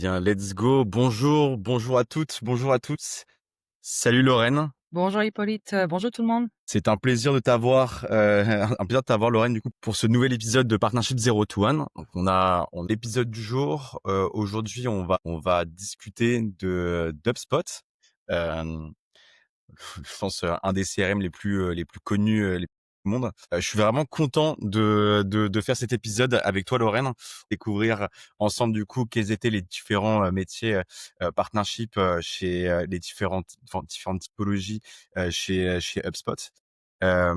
bien, let's go. Bonjour, bonjour à toutes, bonjour à tous. Salut Lorraine. Bonjour Hippolyte, bonjour tout le monde. C'est un plaisir de t'avoir, un plaisir de t'avoir Lorraine du coup pour ce nouvel épisode de Partnership Zero to One. Donc on a l'épisode du jour. Aujourd'hui on va discuter de d'HubSpot. Euh, je pense un des CRM les plus connus du monde. Je suis vraiment content de faire cet épisode avec toi Lorraine, découvrir ensemble du coup quels étaient les différents métiers partnership chez les différentes typologies chez HubSpot. Euh,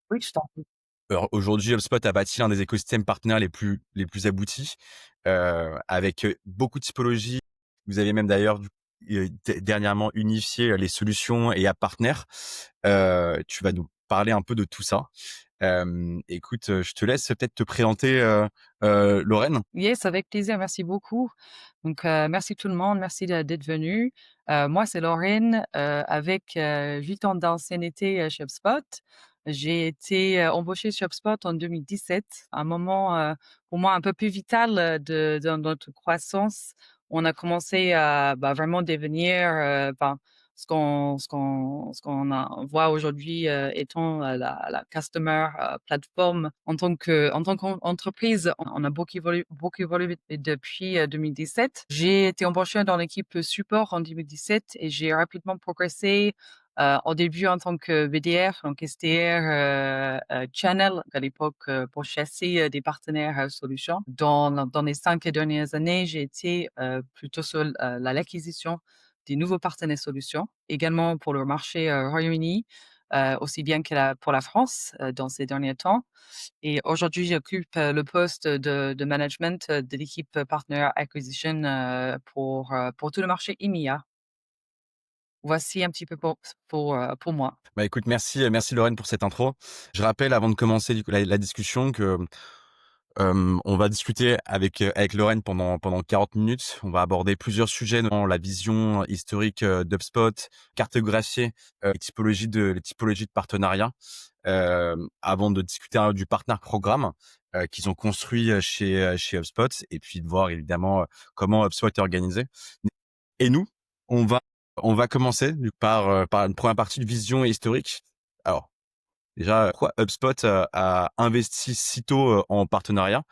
Oui, je t'en prie. alors aujourd'hui, HubSpot a bâti l'un des écosystèmes partenaires les plus aboutis, avec beaucoup de typologies. Vous avez même d'ailleurs dernièrement unifié les solutions et app partenaires. Tu vas nous parler un peu de tout ça. Écoute, je te laisse peut-être te présenter, Lorraine. Yes, avec plaisir, merci beaucoup. Donc, merci tout le monde, merci d'être venu. Moi, c'est Laurine, avec 8 ans d'ancienneté chez HubSpot. J'ai été embauchée chez HubSpot en 2017, un moment pour moi un peu plus vital dans notre croissance. On a commencé à vraiment devenir ce qu'on voit aujourd'hui étant la customer platform en tant qu'entreprise. On a beaucoup évolué depuis 2017. J'ai été embauchée dans l'équipe support en 2017 et j'ai rapidement progressé au début en tant que BDR, donc SDR channel à l'époque pour chasser des partenaires solutions. Dans les 5 dernières années, j'ai été plutôt sur l'acquisition des nouveaux partenaires solutions, également pour le marché Royaume-Uni, aussi bien que pour la France dans ces derniers temps. Et aujourd'hui, j'occupe le poste de management de l'équipe Partner Acquisition pour tout le marché EMEA. Voici un petit peu pour moi. Bah écoute, merci Lorraine pour cette intro. Je rappelle avant de commencer du coup, la discussion que on va discuter avec Lorraine pendant 40 minutes. On va aborder plusieurs sujets dans la vision historique d'HubSpot, cartographier les typologies de partenariat, avant de discuter du partner programme qu'ils ont construit chez HubSpot, et puis de voir évidemment comment HubSpot est organisé. Et nous, on va on va commencer par une première partie de vision historique. Alors déjà, pourquoi HubSpot a investi si tôt en partenariat,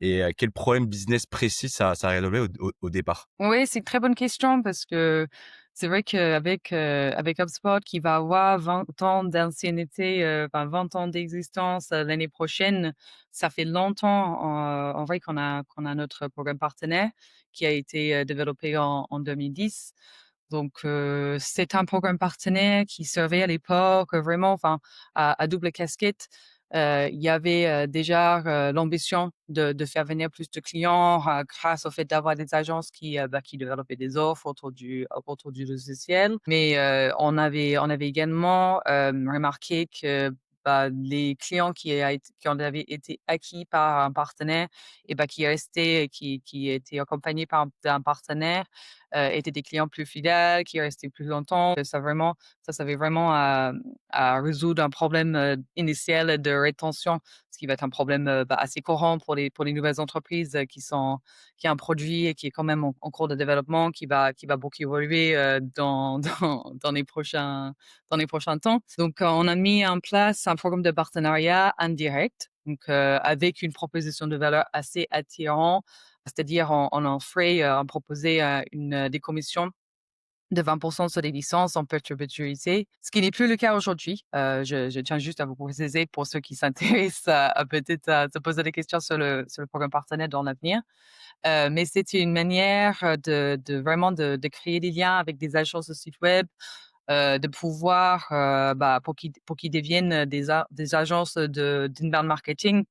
et quel problème business précis ça a relevé au départ? Oui, c'est une très bonne question parce que c'est vrai qu'avec HubSpot qui va avoir 20 ans d'ancienneté, 20 ans d'existence l'année prochaine, ça fait longtemps en vrai qu'on a notre programme partenaire qui a été développé en 2010. Donc, c'est un programme partenaire qui servait à l'époque vraiment, à double casquette. Il y avait déjà l'ambition de faire venir plus de clients grâce au fait d'avoir des agences qui développaient des offres autour du logiciel. Mais on avait également remarqué que les clients qui en avaient été acquis par un partenaire et qui restaient, qui étaient accompagnés par un partenaire, étaient des clients plus fidèles, qui restaient plus longtemps. Ça servait vraiment à résoudre un problème initial de rétention, ce qui va être un problème assez courant pour les nouvelles entreprises qui a un produit et qui est quand même en cours de développement, qui va beaucoup évoluer dans les prochains temps. Donc, on a mis en place un programme de partenariat indirect, donc avec une proposition de valeur assez attirante, c'est-à-dire on offrait, on proposait des commissions de 20 sur les licences en perpétuité, ce qui n'est plus le cas aujourd'hui. Je tiens juste à vous préciser pour ceux qui s'intéressent à peut-être à se poser des questions sur le programme partenaire dans l'avenir. Mais c'était une manière de vraiment de créer des liens avec des agences de sites web, de pouvoir, pour qu'ils deviennent des agences d'inbound marketing,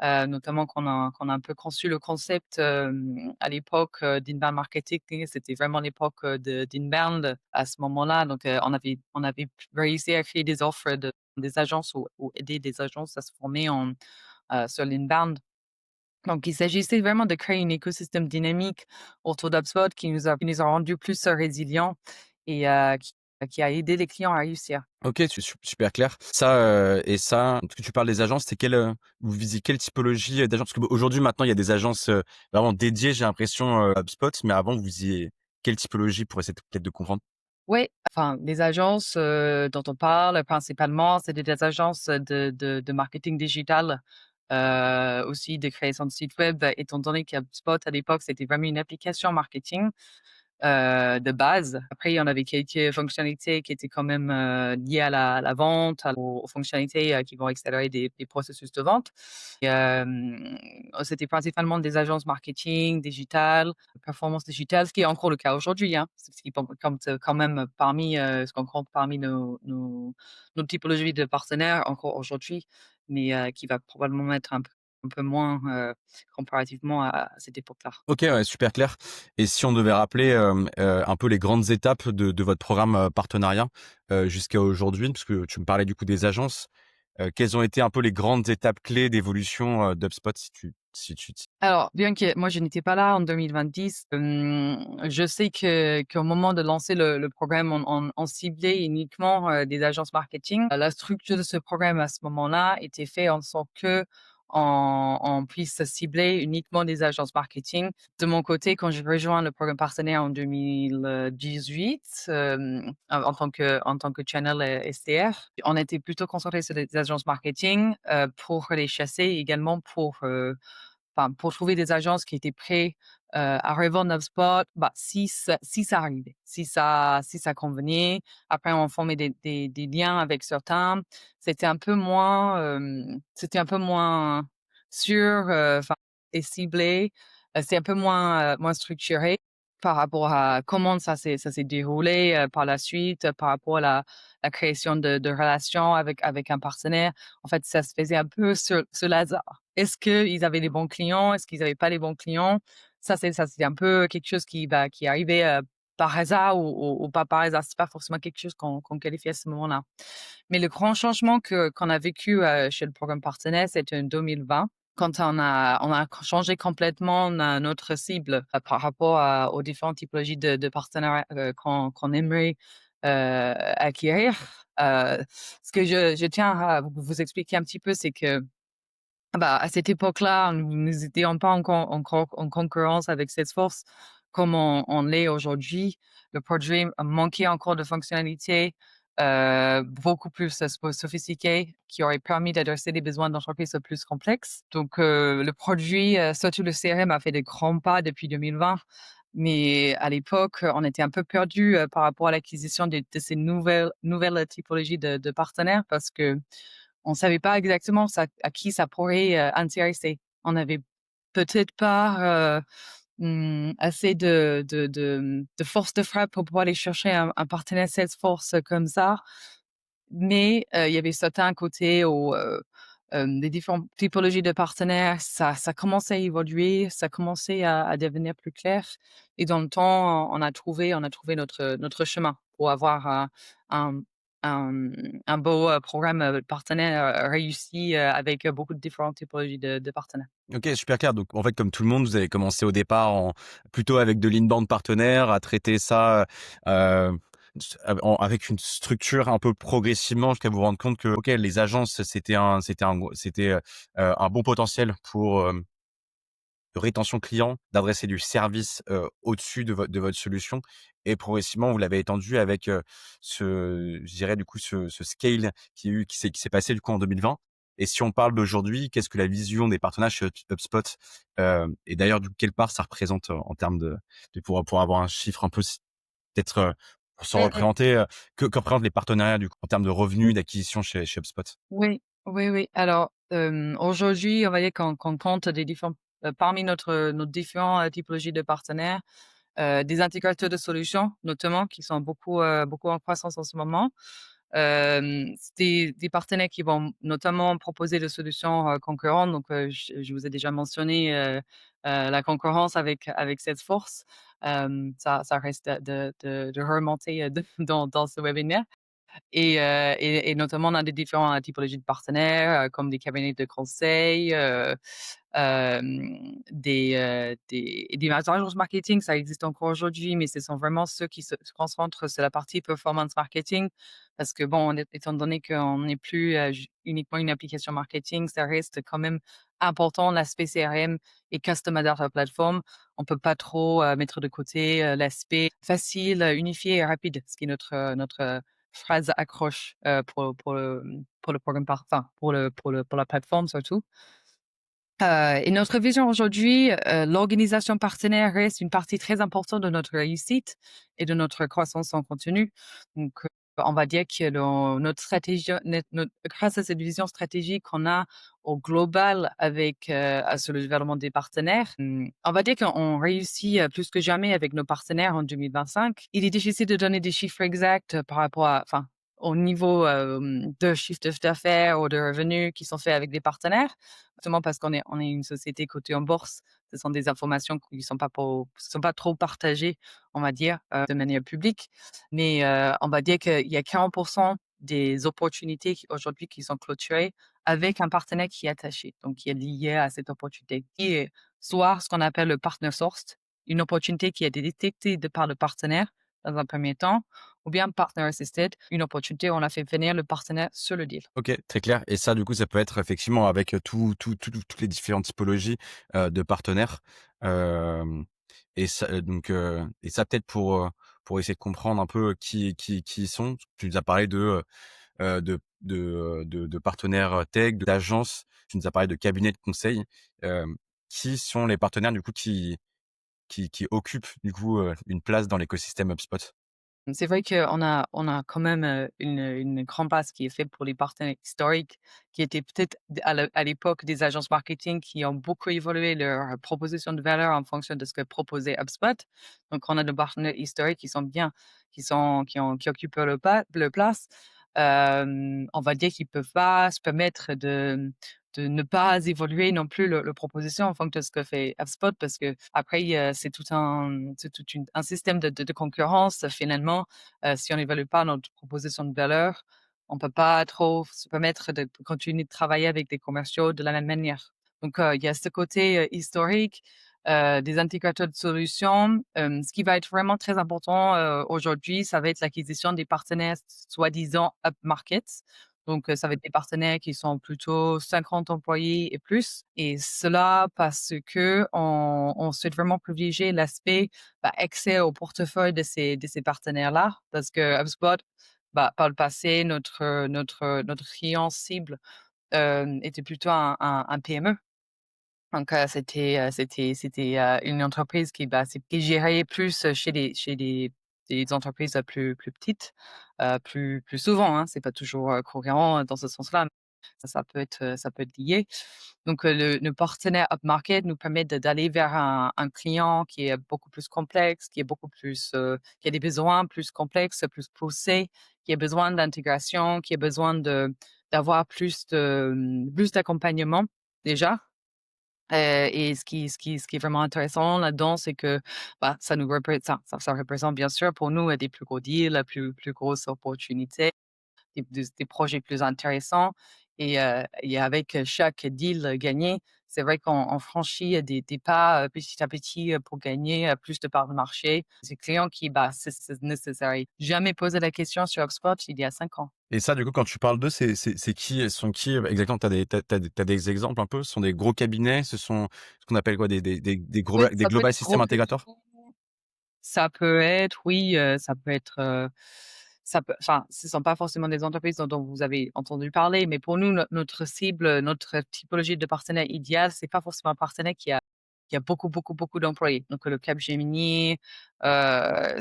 notamment qu'on a un peu conçu le concept à l'époque d'inbound marketing. C'était vraiment l'époque d'inbound à ce moment-là. Donc, on avait réussi à créer des offres des agences ou aider des agences à se former sur l'inbound. Donc, il s'agissait vraiment de créer un écosystème dynamique autour d'HubSpot qui nous a rendus plus résilients et qui a aidé les clients à réussir. OK, c'est super clair. Ça, et ça, parce que tu parles des agences, c'est vous visez quelle typologie, d'agences? Parce qu'aujourd'hui, maintenant, il y a des agences, vraiment dédiées, j'ai l'impression, HubSpot, mais avant, vous visiez quelle typologie pour essayer de peut-être de comprendre? Oui, enfin, les agences, dont on parle principalement, c'est des agences de marketing digital, aussi de création de sites web, étant donné qu'HubSpot à l'époque, c'était vraiment une application marketing. De base. Après, il y en avait quelques fonctionnalités qui étaient quand même, liées à la vente, aux fonctionnalités, qui vont accélérer des processus de vente et c'était principalement des agences marketing, digital, performance digitale, ce qui est encore le cas aujourd'hui, hein. C'est ce qui compte quand même parmi, ce qu'on compte parmi nos typologies de partenaires encore aujourd'hui, mais qui va probablement être un peu moins, comparativement à cette époque-là. OK, ouais, super clair. Et si on devait rappeler, un peu les grandes étapes de votre programme, partenariat, jusqu'à aujourd'hui, parce que tu me parlais du coup des agences, quelles ont été un peu les grandes étapes clés d'évolution, d'HubSpot si tu Alors, bien que moi je n'étais pas là en 2010, je sais qu'au moment de lancer le programme, on ciblait uniquement, des agences marketing. La structure de ce programme à ce moment-là était fait en sorte qu'on on puisse cibler uniquement des agences marketing. De mon côté, quand j'ai rejoint le programme partenaire en 2018, en tant que channel, SDR, on était plutôt concentré sur des agences marketing, pour les chasser, également enfin, pour trouver des agences qui étaient prêts, à revendre notre spot, bah, si ça arrivait, si ça convenait. Après, on formait des liens avec certains. C'était un peu moins sûr, enfin et ciblé. C'est un peu moins structuré par rapport à comment ça s'est déroulé, par la suite, par rapport à la création de relations avec un partenaire. En fait, ça se faisait un peu sur le hasard. Est-ce qu'ils avaient les bons clients? Est-ce qu'ils avaient pas les bons clients? Ça, c'est un peu quelque chose qui arrivait, par hasard ou pas par hasard. C'est pas forcément quelque chose qu'on qualifie à ce moment-là. Mais le grand changement qu'on a vécu, chez le programme partenaire, c'était en 2020 quand on a changé complètement notre cible, par rapport aux différentes typologies de partenaires, qu'on aimerait, acquérir. Ce que je tiens à vous expliquer un petit peu, c'est que bah, à cette époque-là, nous étions pas encore en concurrence avec Salesforce comme on l'est aujourd'hui. Le produit manquait encore de fonctionnalités, beaucoup plus sophistiquées qui auraient permis d'adresser les besoins d'entreprises plus complexes. Donc, le produit, surtout le CRM, a fait des grands pas depuis 2020. Mais à l'époque, on était un peu perdus, par rapport à l'acquisition de ces nouvelles typologies de partenaires parce que on savait pas exactement à qui ça pourrait, intéresser. On avait peut-être pas, assez de force de frappe pour pouvoir aller chercher un partenaire Salesforce comme ça. Mais, il y avait certains côtés où, les différentes typologies de partenaires, ça commençait à évoluer, ça commençait à devenir plus clair et dans le temps, on a trouvé notre chemin pour avoir un un beau, programme, partenaire, réussi, avec, beaucoup de différentes typologies de partenaires. OK, super clair. Donc en fait, comme tout le monde, vous avez commencé au départ plutôt avec de l'inbound partenaire, à traiter ça, avec une structure un peu progressivement jusqu'à vous rendre compte que, OK, les agences, un bon potentiel pour, de rétention client, d'adresser du service, au-dessus de votre solution, et progressivement vous l'avez étendu avec, je dirais du coup ce scale qui s'est passé du coup en 2020. Et si on parle d'aujourd'hui, qu'est-ce que la vision des partenaires chez HubSpot, et d'ailleurs quelle part ça représente, en termes pour avoir un chiffre un peu peut-être, pour se Mmh mh. représenter, que représentent les partenariats du coup en termes de revenus, d'acquisition chez HubSpot? Oui, oui, oui. Alors, aujourd'hui, on va dire qu'on compte des différents parmi nos différents, typologies de partenaires, des intégrateurs de solutions, notamment, qui sont beaucoup en croissance en ce moment. C'est des partenaires qui vont notamment proposer des solutions, concurrentes. Donc, je vous ai déjà mentionné, la concurrence avec Salesforce. Ça reste de remonter, dans ce webinaire. Et notamment, on a des différentes typologies de partenaires, comme des cabinets de conseil, des agences marketing, ça existe encore aujourd'hui, mais ce sont vraiment ceux qui se concentrent sur la partie performance marketing. Parce que bon, étant donné qu'on n'est plus, ju uniquement une application marketing, ça reste quand même important l'aspect CRM et customer data platform. On peut pas trop, mettre de côté, l'aspect facile, unifié et rapide, ce qui est notre phrase accroche, pour le programme enfin, pour la plateforme surtout. Et notre vision aujourd'hui, l'organisation partenaire reste une partie très importante de notre réussite et de notre croissance en continu. Donc, on va dire que notre stratégie, grâce à cette vision stratégique qu'on a au global avec, sur le développement des partenaires, on va dire qu'on réussit, plus que jamais avec nos partenaires en 2025. Il est difficile de donner des chiffres exacts, par rapport à enfin, au niveau, de chiffre d'affaires ou de revenus qui sont faits avec des partenaires. Justement parce qu'on est une société cotée en bourse, ce sont des informations qui sont pas trop partagées, on va dire, de manière publique. Mais, on va dire qu'il y a 40 des opportunités aujourd'hui qui sont clôturées avec un partenaire qui est attaché, donc qui est lié à cette opportunité, qui est soit ce qu'on appelle le partner sourced, une opportunité qui a été détectée de par le partenaire dans un premier temps, ou bien partner assisted, une opportunité où on a fait venir le partenaire sur le deal. OK, très clair et ça, du coup, ça peut être effectivement avec, toutes les différentes typologies, de partenaires, hem et ça, et ça peut-être pour essayer de comprendre un peu qui ils sont. Tu nous as parlé de partenaires, tech, d'agences, tu nous as parlé de cabinets de conseil. Hem, qui sont les partenaires, du coup, qui occupent, du coup, une place dans l'écosystème HubSpot? C'est vrai qu'on a quand même, une grande base qui est faite pour les partenaires historiques, qui étaient peut-être à l'époque des agences marketing qui ont beaucoup évolué leur proposition de valeur en fonction de ce que proposait HubSpot. Donc on a des partenaires historiques qui sont bien, qui occupent le place. On va dire qu'ils peuvent pas se permettre de ne pas évoluer non plus le proposition en fonction de ce que fait HubSpot parce qu'après, c'est tout un système de concurrence finalement. Si on n'évalue pas notre proposition de valeur, on peut pas trop se permettre de continuer de travailler avec des commerciaux de la même manière. Donc, il y a ce côté, historique, des intégrateurs de solutions. Ce qui va être vraiment très important, aujourd'hui, ça va être l'acquisition des partenaires soi-disant upmarket. Donc, ça va être des partenaires qui sont plutôt 50 employés et plus et cela parce qu'on souhaite vraiment privilégier l'aspect, accès au portefeuille de ces partenaires-là. Parce que HubSpot, par le passé, notre client cible, était plutôt un PME. Donc, c'était une entreprise qui gérait plus, chez des entreprises, plus petites, plus souvent, hein. C'est pas toujours, cohérent dans ce sens-là, mais ça peut être lié. Donc, le partenaire upmarket nous permet d'aller vers un client qui est beaucoup plus complexe, qui est beaucoup plus, qui a des besoins plus complexes, plus poussés, qui a besoin d'intégration, qui a besoin d'avoir plus d'accompagnement déjà. Et ce qui est vraiment intéressant là-dedans, c'est que, ça représente bien sûr pour nous, des plus gros deals, plus grosses opportunités, des projets plus intéressants et avec chaque deal gagné, c'est vrai qu'on franchit des pas, petit à petit, pour gagner, plus de parts de marché. Ces clients qui, ne se seraient jamais posé la question sur HubSpot il y a 5 ans. Et ça, du coup, quand tu parles d'eux, c'est qui? Elles sont qui, exactement? T'as des exemples un peu? Ce sont des gros cabinets? Ce sont ce qu'on appelle quoi? Oui, Des ça peut être global gros system cabinets. intégrateurs? Ça peut être, oui, ça peut être, enfin, ce sont pas forcément des entreprises dont vous avez entendu parler, mais pour nous, notre cible, notre typologie de partenaire idéal, c'est pas forcément un partenaire qui a beaucoup, beaucoup, beaucoup d'employés. Donc le Capgemini, ce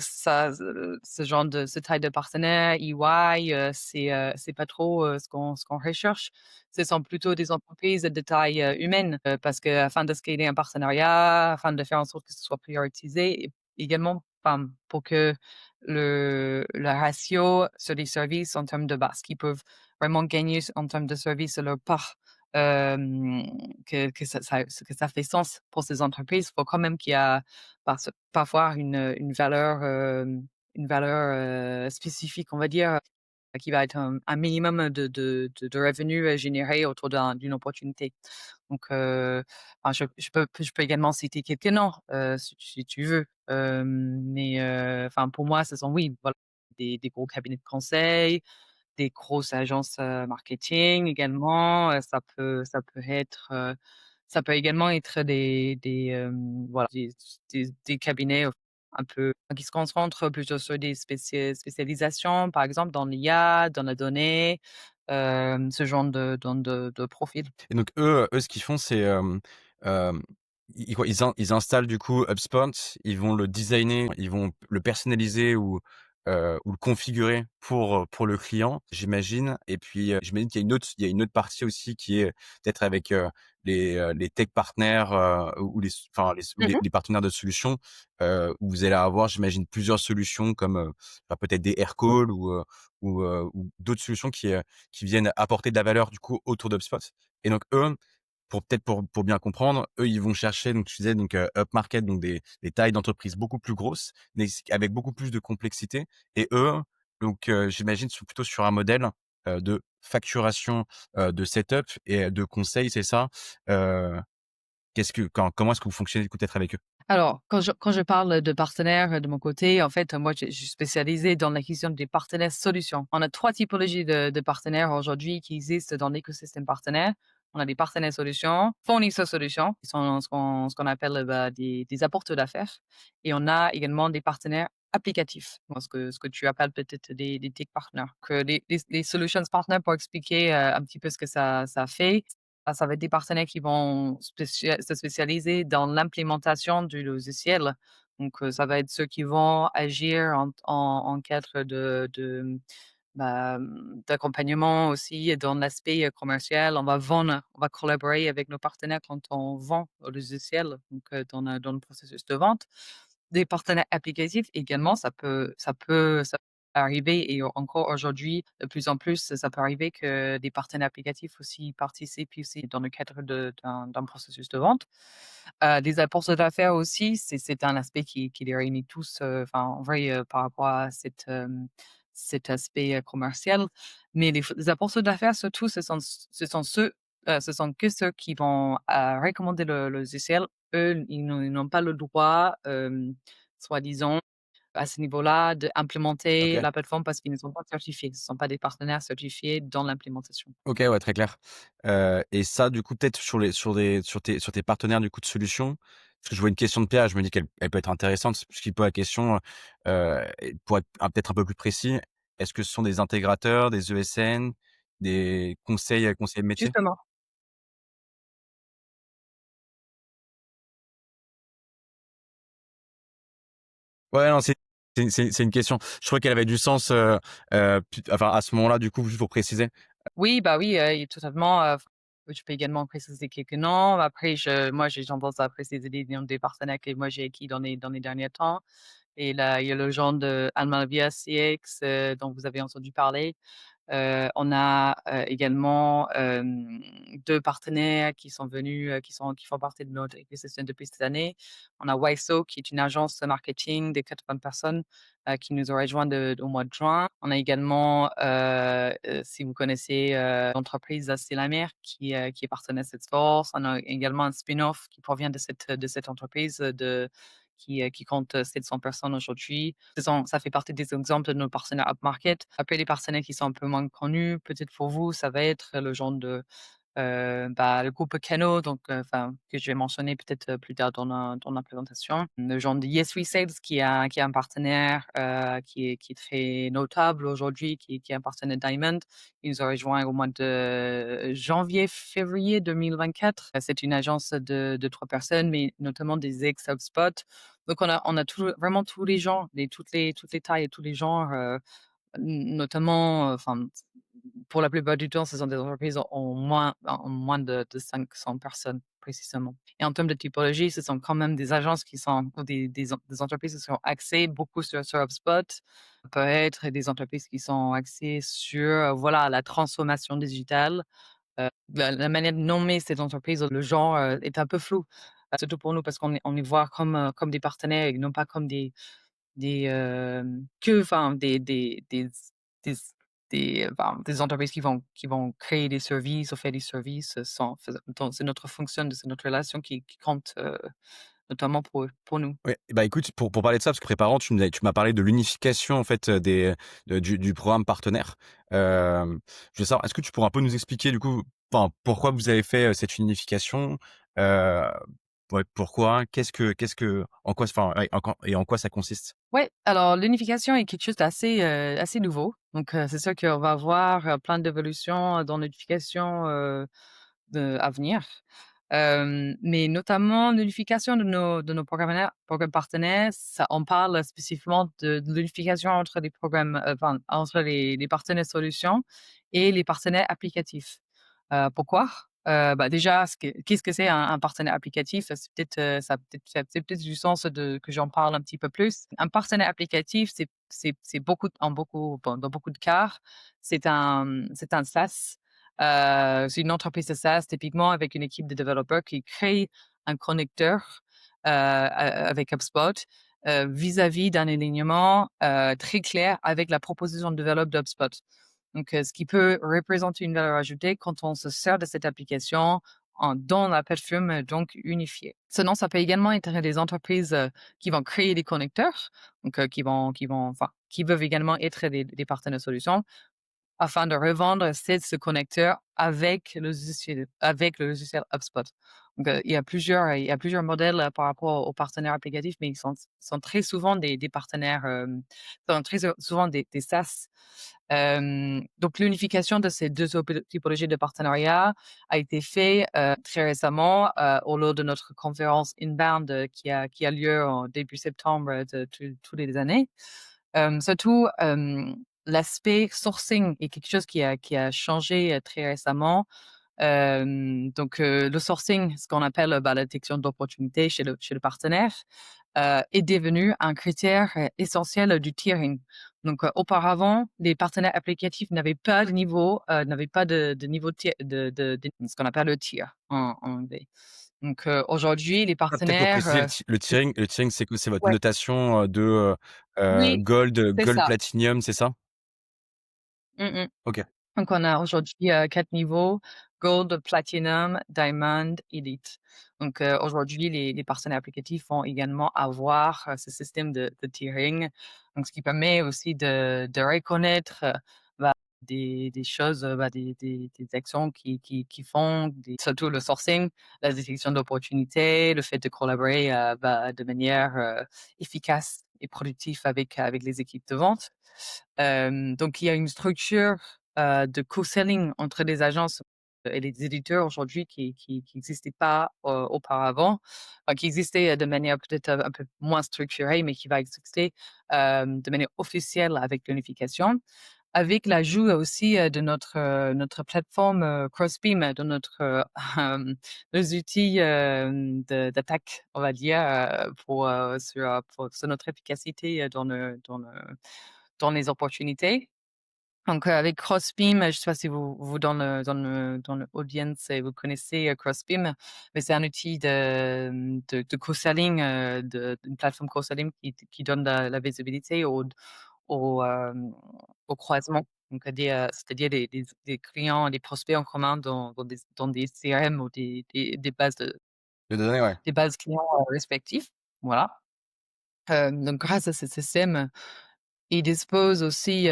genre ce taille de partenaire, EY, c'est pas trop, ce qu'on recherche. Ce sont plutôt des entreprises de taille, humaine, parce qu'afin de scaler un partenariat, afin de faire en sorte que ce soit prioritisé et également, enfin, pour que le ratio sur les services en termes de ce qu'ils peuvent vraiment gagner en termes de services sur leur part, hem, que ça fait sens pour ces entreprises. Il faut quand même qu'il y a parfois une valeur, spécifique, on va dire. qui va être un minimum de revenus, générés autour d'une opportunité. Donc, enfin, je peux également citer quelques noms, si tu veux. Mais, enfin, pour moi, ce sont oui, voilà, des gros cabinets de conseil, des grosses agences, marketing également, ça peut également être voilà, des cabinets, un peu qui se concentrent plutôt sur des spécialisations, par exemple dans l'IA, dans la donnée, ce genre de profil. Et donc eux, ce qu'ils font, c'est, hem, ils installent du coup HubSpot, ils vont le designer, ils vont le personnaliser ou le configurer pour le client, j'imagine. Et puis, j'imagine qu'il y a une autre partie aussi qui est peut-être avec, les tech partners, ou Mmh. les partenaires de solutions, où vous allez avoir, j'imagine, plusieurs solutions comme, peut-être des Aircall ou d'autres solutions qui viennent apporter de la valeur du coup autour d'HubSpot. Et donc eux, pour bien comprendre, eux, ils vont chercher, donc tu disais, donc upmarket, donc des tailles d'entreprise beaucoup plus grosses, mais avec beaucoup plus de complexité. Et eux, donc j'imagine, sont plutôt sur un modèle, de facturation, de setup et de conseil, c'est ça? Heu, comment est-ce que vous fonctionnez du coup peut-être avec eux? Alors, quand je parle de partenaires, de mon côté, en fait, moi, je suis spécialisée dans l'acquisition des partenaires solutions. On a 3 typologies de partenaires aujourd'hui qui existent dans l'écosystème partenaire. On a des partenaires solutions, fournisseurs solutions, qui sont ce qu'on appelle, bah, des apporteurs d'affaires, et on a également des partenaires applicatifs, ce que tu appelles peut-être des tech partners. Que les solutions partners, pour expliquer, un petit peu ce que ça fait, ça va être des partenaires qui vont se spécialiser dans l'implémentation du logiciel. Donc, ça va être ceux qui vont agir en cadre d'accompagnement aussi dans l'aspect, commercial. On va collaborer avec nos partenaires quand on vend le logiciel, donc, dans le processus de vente. Des partenaires applicatifs également, ça peut arriver, et encore aujourd'hui, de plus en plus, ça peut arriver que des partenaires applicatifs aussi participent aussi dans le cadre d'un processus de vente. Les apporteurs d'affaires aussi, c'est un aspect qui les réunit tous, enfin, en vrai, par rapport à cet aspect, commercial. Mais les apporteurs d'affaires surtout, ce sont que ceux qui vont, recommander le logiciel. Eux, ils n'ont pas le droit, soi-disant, à ce niveau-là, d'implémenter OK. la plateforme parce qu'ils ne sont pas certifiés. Ce ne sont pas des partenaires certifiés dans l'implémentation. OK, ouais, très clair. Et ça, du coup, peut-être sur tes partenaires, du coup, de solutions, parce que je vois une question de piège, je me dis qu'elle peut être intéressante, ce qui pose la question, et pour être peut-être un peu plus précis, est-ce que ce sont des intégrateurs, des ESN, des conseils de métier? Justement. Ouais, non, c'est une question. Je trouvais qu'elle avait du sens, enfin, à ce moment-là, du coup, juste pour préciser. Oui, bah, oui, et totalement, je peux également préciser quelques noms. Après, j'ai tendance à préciser les noms des partenaires que moi j'ai acquis dans les derniers temps. Et là, il y a le genre de Almavia CX, dont vous avez entendu parler. On a, également, 2 partenaires qui sont venus, qui font partie de notre écosystème depuis cette année. On a Wiseau, qui est une agence marketing de 80 personnes, qui nous a rejoints au mois de juin. On a également, si vous connaissez, l'entreprise Stellamere qui est partenaire Salesforce. On a également un spin-off qui provient de cette entreprise, qui compte, 700 personnes aujourd'hui. Ça fait partie des exemples de nos partenaires upmarket. Après, les partenaires qui sont un peu moins connus, peut-être pour vous, ça va être le genre le groupe Kano, donc, enfin, que je vais mentionner peut-être, plus tard dans la présentation. Le genre de Yes We Sales qui est un partenaire, qui est très notable aujourd'hui, qui est un partenaire Diamond. Ils nous ont rejoints au mois de janvier-février 2024. C'est une agence de 3 personnes, mais notamment des ex-HubSpot. Donc on a vraiment tous les genres, toutes les tailles et tous les genres, notamment, enfin, pour la plupart du temps, ce sont des entreprises en moins de 500 personnes précisément. Et en termes de typologie, ce sont quand même des agences qui sont ou des entreprises qui sont axées beaucoup sur HubSpot. Ça peut être des entreprises qui sont axées sur, voilà, la transformation digitale. La manière de nommer ces entreprises, le genre, est un peu flou, surtout pour nous parce qu'on les voit comme des partenaires et non pas comme des, enfin, des des entreprises qui vont créer des services ou faire des services, sans fais donc c'est notre fonction, c'est notre relation qui compte, notamment pour nous. Ouais, bah, écoute, pour parler de ça, parce que préparant, tu m'as parlé de l'unification, en fait, du programme partenaire. Je veux savoir, est-ce que tu pourrais un peu nous expliquer, du coup, enfin, pourquoi vous avez fait, cette unification? Heu, ouais, pourquoi? Qu'est-ce que en quoi enfin, ouais, en quoi ça consiste? Ouais, alors l'unification est quelque chose d'assez, assez nouveau. Donc, c'est sûr qu'on va avoir, plein d'évolutions dans l'unification, à venir. Mais notamment l'unification de nos programmes partenaires, ça on parle spécifiquement de l'unification entre les programmes, enfin, entre les partenaires solutions et les partenaires applicatifs. Pourquoi? Bah, déjà, qu'est-ce que c'est un partenaire applicatif? Ça a peut-être du sens que j'en parle un petit peu plus. Un partenaire applicatif, c'est bon, dans beaucoup de cas, c'est un SaaS. C'est une entreprise de SaaS typiquement avec une équipe de développeurs qui crée un connecteur, avec HubSpot, vis-à-vis d'un alignement, très clair avec la proposition de développe d'HubSpot. Donc, ce qui peut représenter une valeur ajoutée quand on se sert de cette application dans la plateforme, donc unifiée. Sinon, ça peut également être des entreprises, qui vont créer des connecteurs, donc, qui peuvent également être des partenaires solutions afin de revendre ce connecteur avec le logiciel HubSpot. Donc, il y a plusieurs modèles, par rapport aux partenaires applicatifs, mais ils sont très souvent des partenaires, sont très souvent des SaaS. Donc l'unification de ces 2 typologies de partenariat a été fait, très récemment, au lors de notre conférence Inbound, qui a lieu en début septembre de tous les années. Surtout, l'aspect sourcing est quelque chose qui a changé, très récemment. Donc, le sourcing, ce qu'on appelle, bah, la détection d'opportunités chez le partenaire, est devenu un critère, essentiel du tiering. Donc, auparavant, les partenaires applicatifs n'avaient pas de niveau de ce qu'on appelle le tier en anglais. Donc, aujourd'hui, les Ah, peut-être pour partenaires, préciser le tiering, c'est que c'est votre ouais, notation, oui, c'est gold, ça. platinum, c'est ça? Mmh mh. OK. Donc on a aujourd'hui, 4 niveaux: Gold, Platinum, Diamond, Elite. Donc, aujourd'hui, les partenaires applicatifs vont également avoir, ce système de tiering. Donc ce qui permet aussi de reconnaître, bah, des choses, bah, des actions qui font des surtout le sourcing, la détection d'opportunités, le fait de collaborer, bah, de manière, efficace et productive avec les équipes de vente. Donc il y a une structure, de co-selling entre les agences et les éditeurs aujourd'hui qui n'existait pas, auparavant, enfin qui existait, de manière peut-être, un peu moins structurée, mais qui va exister, de manière officielle avec l'unification. Avec l'ajout aussi, de notre plateforme, Crossbeam dans nos outils, d'attaque, on va dire, sur notre efficacité, dans les opportunités. Donc, avec Crossbeam, je ne sais pas si vous dans le audience, vous connaissez, Crossbeam, mais c'est un outil de co-selling, une plateforme co-selling qui donne la visibilité au, hem, au croisement. Donc c'est-à-dire des clients, des prospects en commun dans des CRM ou des Les données, ouais. bases clients, respectifs. Voilà. Donc grâce à ce système, ils disposent aussi,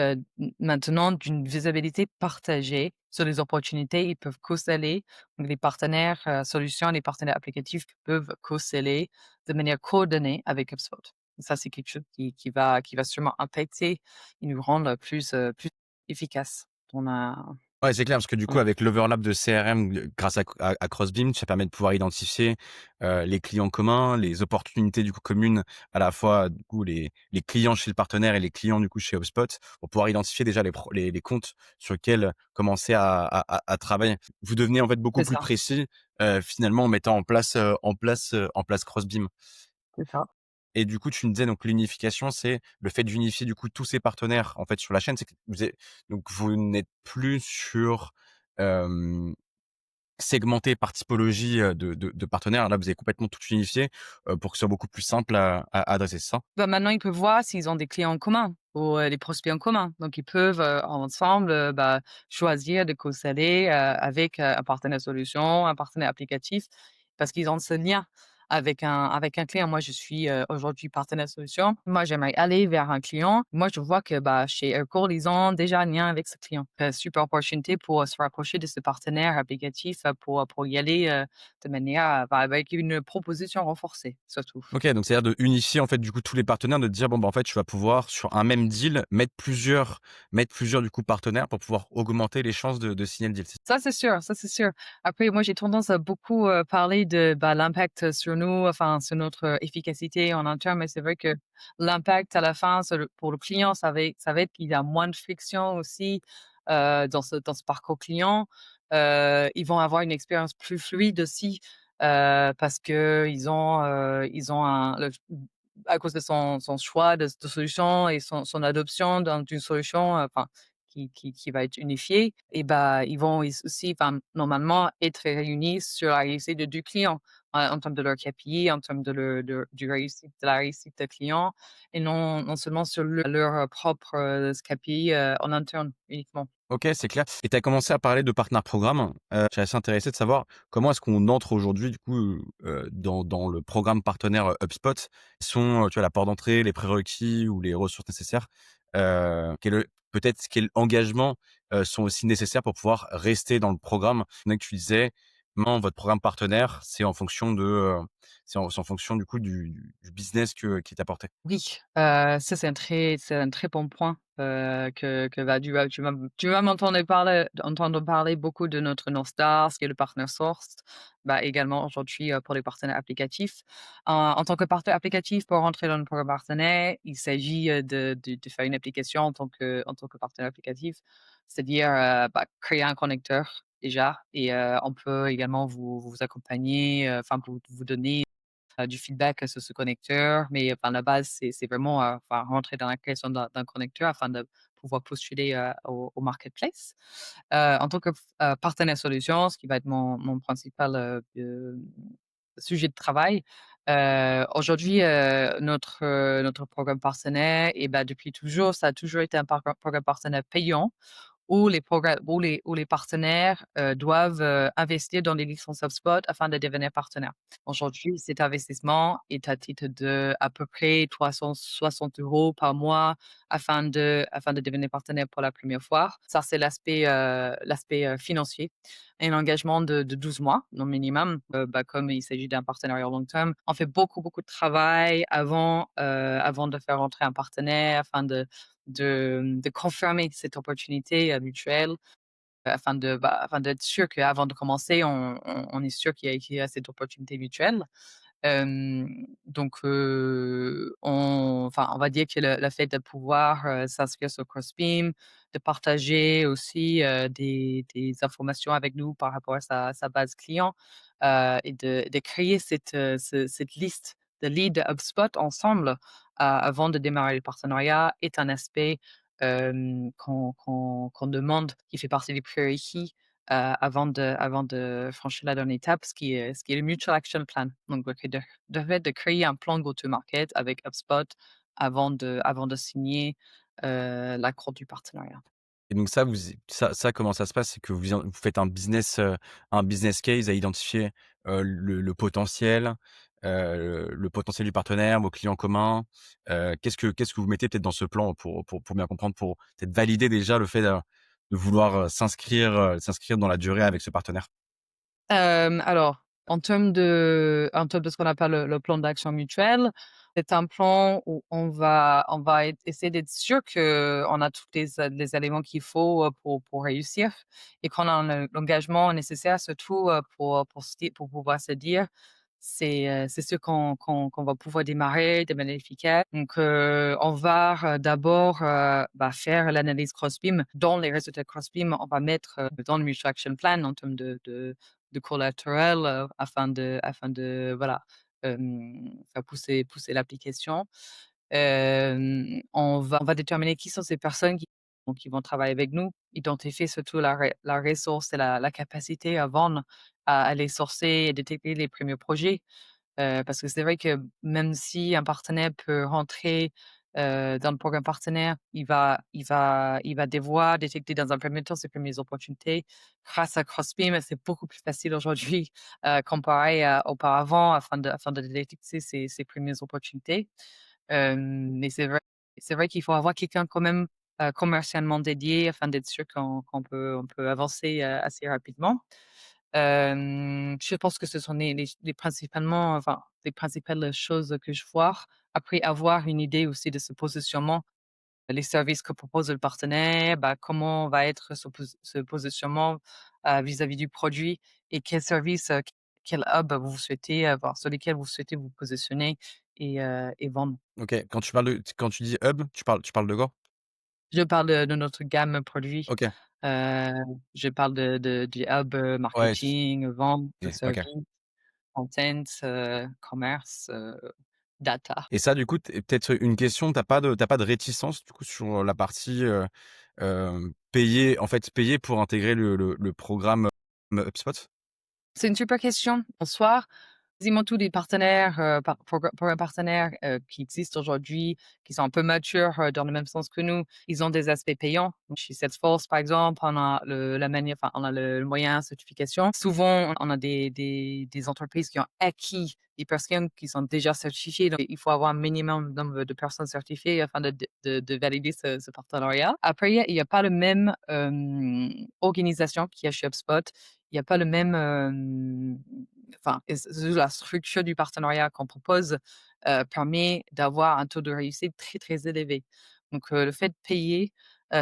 maintenant d'une visibilité partagée sur les opportunités. Ils peuvent co-seller, donc les partenaires, solutions, les partenaires applicatifs peuvent co-seller de manière coordonnée avec HubSpot. Ça, c'est quelque chose qui va sûrement impacter et nous rendre plus efficaces dans Ouais, c'est clair, parce que du coup, la avec l'overlap de CRM, grâce à Crossbeam, ça permet de pouvoir identifier, les clients communs, les opportunités du coup communes, à la fois du coup les clients chez le partenaire et les clients du coup chez HubSpot, pour pouvoir identifier déjà les comptes sur lesquels commencer à travailler. Vous devenez en fait beaucoup c'est plus ça, précis, finalement en mettant en place Crossbeam. c'est ça. Et du coup, tu me disais donc l'unification, c'est le fait d'unifier du coup tous ces partenaires en fait sur la chaîne. C'est que vous n'êtes plus sur, hem, segmenté par typologie, de partenaires. Là, vous avez complètement tout unifié, pour que ce soit beaucoup plus simple à adresser, c'est ça? Bah, maintenant, ils peuvent voir s'ils ont des clients en commun ou, les prospects en commun. Donc ils peuvent, ensemble, choisir de co-seller, avec, un partenaire solution, un partenaire applicatif parce qu'ils ont ce lien avec un client. Moi, je suis, aujourd'hui partenaire solution. Moi, j'aimerais aller vers un client. Moi, je vois que, chez Aircall, ils ont déjà un lien avec ce client. Super opportunité pour, se rapprocher de ce partenaire applicatif, pour y aller, de manière, avec une proposition renforcée, surtout. OK, donc c'est-à-dire de unifier, en fait, du coup, tous les partenaires, de te dire: «Bon, bah, en fait, tu vas pouvoir, sur un même deal, mettre plusieurs, du coup, partenaires pour pouvoir augmenter les chances de signer le deal». C'est Ça, c'est sûr, ça, c'est sûr. Après, moi, j'ai tendance à beaucoup, parler de, l'impact sur nous, enfin, sur notre, efficacité en interne, mais c'est vrai que l'impact à la fin pour le client, ça va être qu'il y a moins de friction aussi, dans ce parcours client. Ils vont avoir une expérience plus fluide aussi, parce qu'ils ont à cause de son choix de solution et son adoption d'une solution, enfin, qui va être unifiée et ils vont aussi, enfin, normalement être réunis sur la réussite du client, en termes de leur KPI, en termes de la réussite de client et non seulement sur leur, propre, KPI, en interne uniquement. OK, c'est clair, et tu as commencé à parler de partner programme. Je suis assez intéressé de savoir comment est-ce qu'on entre aujourd'hui, du coup, dans le programme partenaire, HubSpot? Quels sont, tu vois, la porte d'entrée, les prérequis ou les ressources nécessaires? Quel engagement, sont aussi nécessaires pour pouvoir rester dans le programme? Il y en a que tu disais, non, votre programme partenaire, c'est en fonction c'est en fonction, du coup, du business qui est apporté. Oui, ça c'est un très bon point, que tu vas m'entendre parler beaucoup de notre North Star, ce qui est le partner source. Également aujourd'hui, pour les partenaires applicatifs. En tant que partenaire applicatif, pour rentrer dans le programme partenaire, il s'agit, de faire une application en tant que partenaire applicatif. C'est-à-dire, créer un connecteur déjà et on peut également vous accompagner, enfin vous donner du feedback sur ce connecteur. Mais enfin, la base, c'est vraiment enfin, rentrer dans la création d'un connecteur afin de pouvoir postuler au marketplace. En tant que partenaire solution, ce qui va être mon principal sujet de travail. Aujourd'hui, notre programme partenaire, et depuis toujours, ça a toujours été un programme partenaire payant où les partenaires, doivent, investir dans les licences HubSpot afin de devenir partenaire. Aujourd'hui, cet investissement est à titre de à peu près 360 € par mois afin de devenir partenaire pour la première fois. Ça, c'est l'aspect, financier et un engagement de 12 mois, non minimum. Comme il s'agit d'un partenariat long terme, on fait beaucoup, beaucoup de travail avant de faire rentrer un partenaire afin de confirmer cette opportunité, mutuelle, afin d'être sûr qu'avant de commencer, on est sûr qu'il y a cette opportunité mutuelle. On va dire que le fait de pouvoir, s'inscrire sur Crossbeam, de partager aussi, des informations avec nous par rapport à sa base client, et de créer cette liste de leads HubSpot ensemble, avant de démarrer le partenariat est un aspect, qu'on demande, qui fait partie des prérequis, avant de franchir la dernière étape, ce qui est le Mutual Action Plan. Donc de créer un plan go-to-market avec HubSpot avant de signer, l'accord du partenariat. Et donc ça, ça, comment ça se passe? C'est que vous faites un business case à identifier, le potentiel du partenaire, vos clients communs. Qu'est-ce que vous mettez peut-être dans ce plan pour bien comprendre, pour peut-être valider déjà le fait de vouloir, s'inscrire dans la durée avec ce partenaire? Alors, en termes de ce qu'on appelle le plan d'action mutuelle, c'est un plan où on va essayer d'être sûr qu'on a tous les éléments qu'il faut, pour réussir et qu'on a l'engagement nécessaire surtout, pour pouvoir se dire: «C'est sûr qu'on va pouvoir démarrer de manière efficace». Donc, on va, d'abord, faire l'analyse Crossbeam. Dans les résultats Crossbeam, on va mettre, dans le Mutual Action Plan en termes de collatéral, afin de voilà, faire pousser l'application. On va déterminer qui sont ces personnes qui vont travailler avec nous, identifier surtout la ressource et la capacité à vendre, à aller sourcer et détecter les premiers projets. Parce que c'est vrai que même si un partenaire peut rentrer, dans le programme partenaire, il va devoir détecter dans un premier temps ses premières opportunités. Grâce à Crossbeam, c'est beaucoup plus facile aujourd'hui, comparé à auparavant afin de détecter ses premières opportunités. Mais c'est vrai qu'il faut avoir quelqu'un quand même, commercialement dédié afin d'être sûr qu'on peut avancer, assez rapidement. Je pense que ce sont les principalement enfin, les principales choses que je vois. Après avoir une idée aussi de ce positionnement, les services que propose le partenaire, bah, comment va être ce positionnement, vis-à-vis du produit et quel service, quel hub vous souhaitez avoir sur lesquels vous souhaitez vous positionner et vendre. OK. Quand tu dis hub, tu parles de quoi? Je parle de notre gamme produit. OK. Heu, je parle du hub, Ouais, marketing, vente, OK. service, content, commerce, data. Et ça, du coup, peut-être une question, t'as pas de réticence, du coup, sur la partie, payer pour intégrer le programme, HubSpot? C'est une super question. Bonsoir. Quasiment tous les partenaires, programmes partenaires, qui existent aujourd'hui, qui sont un peu matures, dans le même sens que nous, ils ont des aspects payants. Donc chez Salesforce, par exemple, on a on a le moyen certification. Souvent, on a des entreprises qui ont acquis des personnes qui sont déjà certifiées, donc il faut avoir un minimum nombre de personnes certifiées afin de valider ce partenariat. Après, il y a pas le même, organisation qu'il y a chez HubSpot. Il y a pas le même, enfin, et la structure du partenariat qu'on propose, permet d'avoir un taux de réussite très, très élevé. Donc, le fait de payer,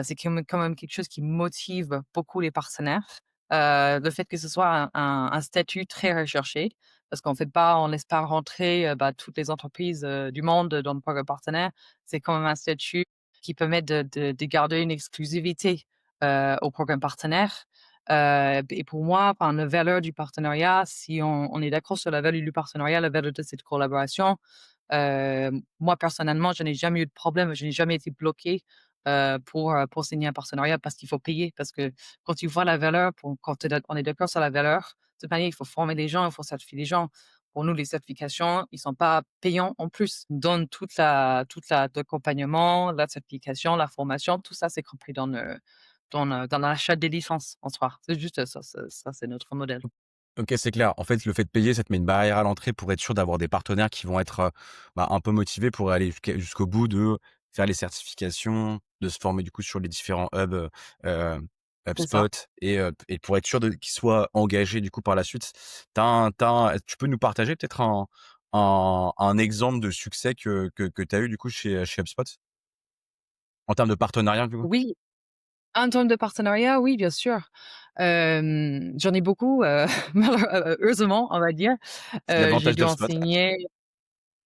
c'est quand même quelque chose qui motive beaucoup les partenaires. Le fait que ce soit un statut très recherché, parce on laisse pas rentrer, bah, toutes les entreprises, du monde dans le programme partenaire. C'est quand même un statut qui permet de garder une exclusivité, au programme partenaire. Et pour moi, enfin, la valeur du partenariat, si on est d'accord sur la valeur du partenariat, la valeur de cette collaboration, moi personnellement, je n'ai jamais eu de problème, je n'ai jamais été bloqué pour signer un partenariat parce qu'il faut payer. Parce que quand tu vois la valeur, quand on est d'accord sur la valeur, de toute manière, il faut former les gens, il faut certifier les gens. Pour nous, les certifications, ils sont pas payants en plus. Ils donnent l'accompagnement, la certification, la formation, tout ça, c'est compris dans l'achat des licences en soi. C'est juste ça, c'est notre modèle. OK, c'est clair. En fait, le fait de payer, ça te met une barrière à l'entrée pour être sûr d'avoir des partenaires qui vont être, bah, un peu motivés pour aller jusqu'au bout de faire les certifications, de se former du coup sur les différents hubs, C'est ça. HubSpot et pour être sûr de qu'ils soient engagés du coup par la suite. Tu peux nous partager peut-être un exemple de succès que tu as eu du coup chez HubSpot? En termes de partenariat du coup? Oui, un terme de partenariat, oui, bien sûr. J'en ai beaucoup, heureusement, on va dire. C'est J'ai l'avantage dû en d'HubSpot. signer.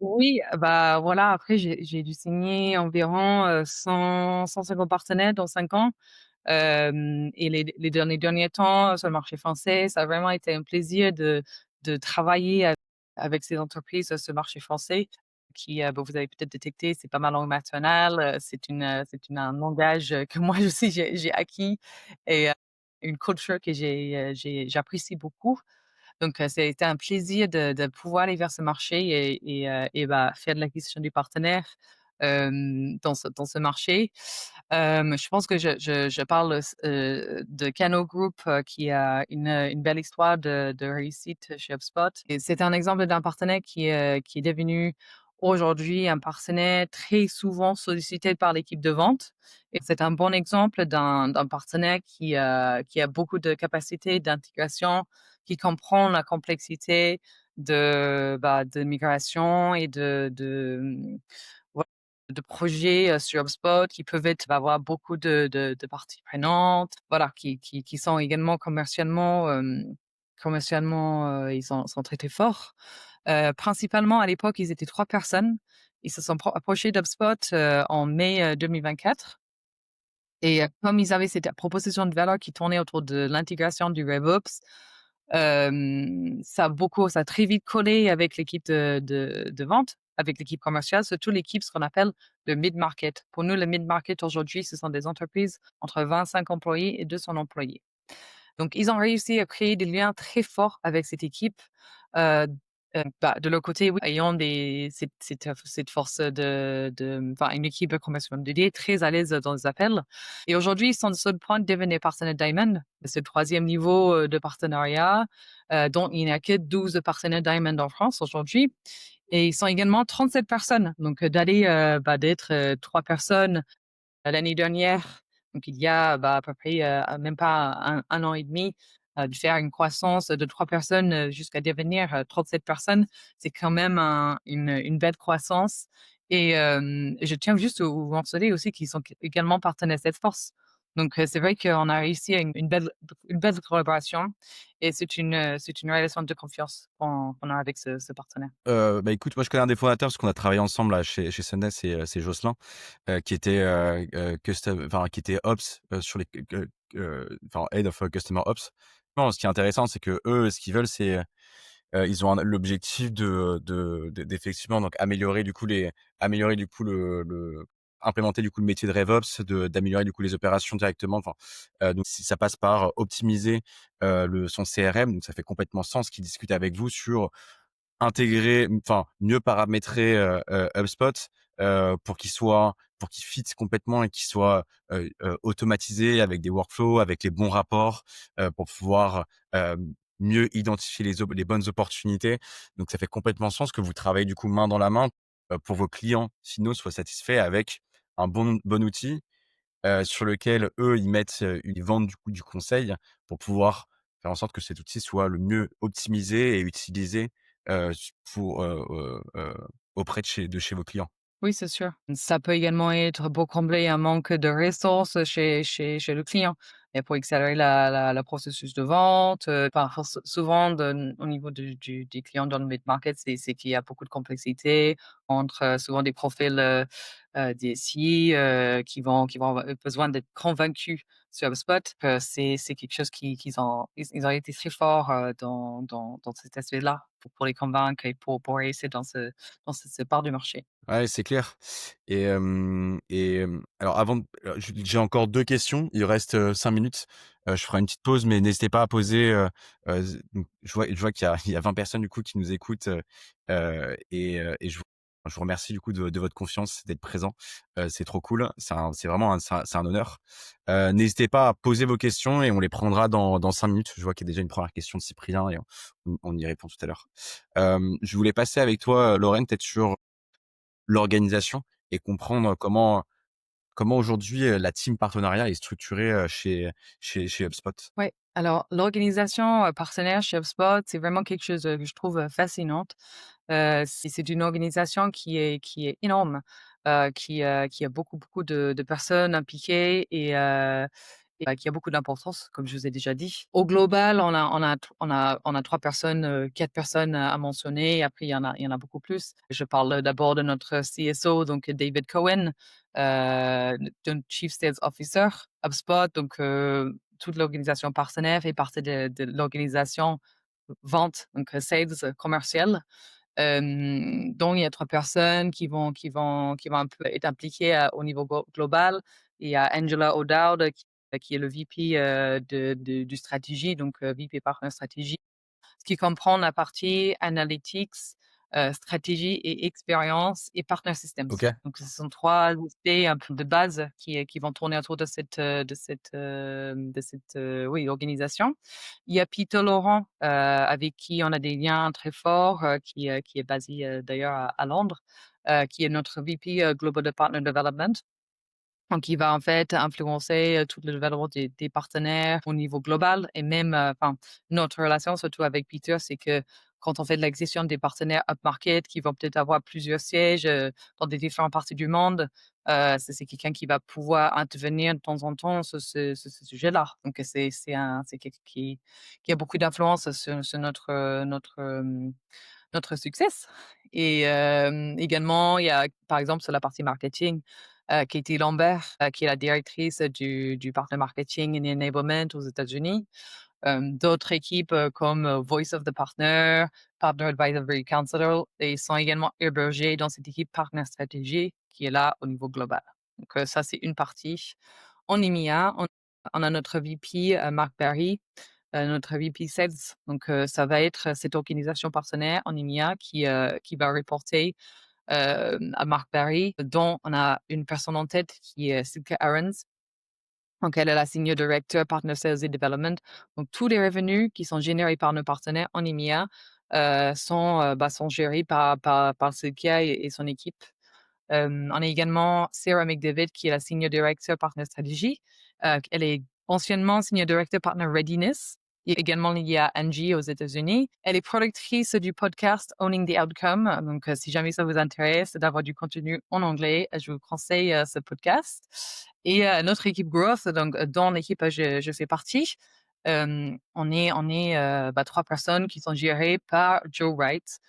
Oui, bah, voilà, après j'ai dû signer environ, 150 partenaires dans 5 ans. Et les derniers temps sur le marché français, ça a vraiment été un plaisir de travailler avec ces entreprises sur ce marché français qui, bah, vous avez peut-être détecté, c'est pas ma langue maternelle, un langage, que moi aussi j'ai acquis et une culture que j'apprécie beaucoup. Donc, ça a été un plaisir de pouvoir aller vers ce marché et bah, faire de l'acquisition du partenaire, dans ce marché. Je pense que je parle de Cano Group, qui a une belle histoire de réussite chez HubSpot et c'est un exemple d'un partenaire qui est devenu aujourd'hui un partenaire très souvent sollicité par l'équipe de vente et c'est un bon exemple d'un partenaire qui a beaucoup de capacités d'intégration, qui comprend la complexité de migration et voilà, de projets, sur HubSpot qui peuvent avoir beaucoup de parties prenantes, voilà, qui sont également commercialement, ils sont très, très forts. Principalement à l'époque, ils étaient 3 personnes. Ils se sont approchés d'HubSpot, en mai, 2024 et comme ils avaient cette proposition de valeur qui tournait autour de l'intégration du RevOps, ça a très vite collé avec l'équipe de vente, avec l'équipe commerciale, surtout l'équipe, ce qu'on appelle le mid-market. Pour nous, le mid-market aujourd'hui, ce sont des entreprises entre 25 employés et 200 employés. Donc ils ont réussi à créer des liens très forts avec cette équipe, heu De leur côté, oui, ayant cette force enfin, une équipe de conversion dédiée, très à l'aise dans les appels et aujourd'hui, ils sont sur le point de devenir partenaires Diamond. C'est le 3e niveau, de partenariat, dont il n'y a que 12 partenaires Diamond en France aujourd'hui et ils sont également 37 personnes. Donc, d'être, 3 personnes l'année dernière, donc il y a, à peu près, même pas un an et demi, de faire une croissance de 3 personnes, jusqu'à devenir, 37 personnes, c'est quand même une belle croissance et je tiens juste à vous mentionner aussi qu'ils sont également partenaires Salesforce. Donc c'est vrai qu'on a réussi à une belle collaboration et c'est une relation de confiance qu'on a avec ce partenaire. Bah, écoute, moi je connais un des fondateurs parce qu'on a travaillé ensemble là chez Sunday, c'est Jocelyn, qui était, qui était Ops, sur les enfin Head of Customer Ops. Non, ce qui est intéressant, c'est qu'eux, ce qu'ils veulent, c'est, ils ont l'objectif d'effectivement donc améliorer du coup le implémenter du coup le métier de RevOps, d'améliorer du coup les opérations directement. Enfin, donc si ça passe par optimiser, son CRM, donc ça fait complètement sens qu'ils discutent avec vous sur intégrer, enfin, mieux paramétrer, HubSpot, pour qu'il fit complètement et qu'il soit, automatisé avec des workflows, avec les bons rapports, pour pouvoir, mieux identifier les bonnes opportunités. Donc ça fait complètement sens que vous travaillez du coup main dans la main, pour vos clients finaux soient satisfaits avec un bon outil, sur lequel eux, ils vendent du coup du conseil pour pouvoir faire en sorte que cet outil soit le mieux optimisé et utilisé, pour, auprès de chez vos clients. Oui, c'est sûr. Ça peut également être pour combler un manque de ressources chez le client et pour accélérer la processus de vente, parfois souvent au niveau des clients dans le mid-market, c'est qu'il y a beaucoup de complexité entre, souvent des profils, DSI, qui vont avoir besoin d'être convaincus sur HubSpot. C'est quelque chose qu'ils ont été très forts, dans cet aspect-là pour les convaincre et pour réussir dans cette part du marché. Ouais, c'est clair alors avant j'ai encore 2 questions. Il reste, 5 minutes. Je ferai une petite pause, mais n'hésitez pas à poser, donc je vois qu'il y a il y a 20 personnes du coup qui nous écoutent, et je vous remercie du coup de votre confiance, d'être présent. C'est trop cool. C'est vraiment un honneur. N'hésitez pas à poser vos questions et on les prendra dans 5 minutes. Je vois qu'il y a déjà une première question de Cyprien et on y répond tout à l'heure. Je voulais passer avec toi, Lorraine, peut-être sur l'organisation et comprendre comment aujourd'hui, la team partenariat est structurée, chez HubSpot. Ouais, alors l'organisation, partenaire chez HubSpot, c'est vraiment quelque chose, que je trouve, fascinante. C'est une organisation qui est énorme, qui a beaucoup, beaucoup de personnes impliquées et qui a beaucoup d'importance, comme je vous ai déjà dit. Au global, on a 3 personnes, 4 personnes à mentionner. Après, il y en a beaucoup plus. Je parle d'abord de notre CSO, donc David Cohen, de Chief Sales Officer, HubSpot, donc toute l'organisation partenaire fait partie de l'organisation vente, donc sales, commercial. Dont il y a 3 personnes qui vont un peu être impliquées, au niveau global. Il y a Angela O'Dowd, qui est le VP, du stratégie, donc VP partner stratégie, ce qui comprend la partie analytics, stratégie et expérience et partner systems. OK. Donc ce sont 3 aspects un peu de base qui vont tourner autour oui, organisation. Il y a Peter Laurent, avec qui on a des liens très forts, qui est basé, d'ailleurs à Londres, qui est notre VP, Global Partner Development. Donc il va en fait influencer, tout le développement des partenaires au niveau global et même, enfin, notre relation surtout avec Peter, c'est que quand on fait de l'acquisition des partenaires upmarket qui vont peut-être avoir plusieurs sièges, dans des différentes parties du monde, c'est quelqu'un qui va pouvoir intervenir de temps en temps sur ce sujet-là. Donc c'est quelqu'un qui a beaucoup d'influence sur notre succès et également, il y a, par exemple, sur la partie marketing, Katie Lambert, qui est la directrice du partner marketing and enablement aux États-Unis. D'autres équipes, comme, Voice of the Partner, Partner Advisory Council et sont également hébergées dans cette équipe Partner Stratégie qui est là au niveau global. Donc, ça, c'est une partie. En EMEA, on a notre VP, Mark Barry, notre VP Sales. Donc, ça va être cette organisation partenaire en EMEA qui va reporter, à Mark Barry, dont on a une personne en tête qui est Silke Arons. Donc elle est la Senior Director Partner Sales and Development. Donc tous les revenus qui sont générés par nos partenaires en EMEA, sont gérés par Silke et son équipe. On a également Sarah McDavid qui est la Senior Director Partner Strategy. Elle est anciennement Senior Director Partner Readiness. Et également liée à Angie aux États-Unis. Elle est productrice du podcast Owning the Outcome. Donc, si jamais ça vous intéresse d'avoir du contenu en anglais, je vous conseille ce podcast. Et notre équipe Growth, donc dont l'équipe je fais partie, on est 3 personnes qui sont gérées par Joe Wright.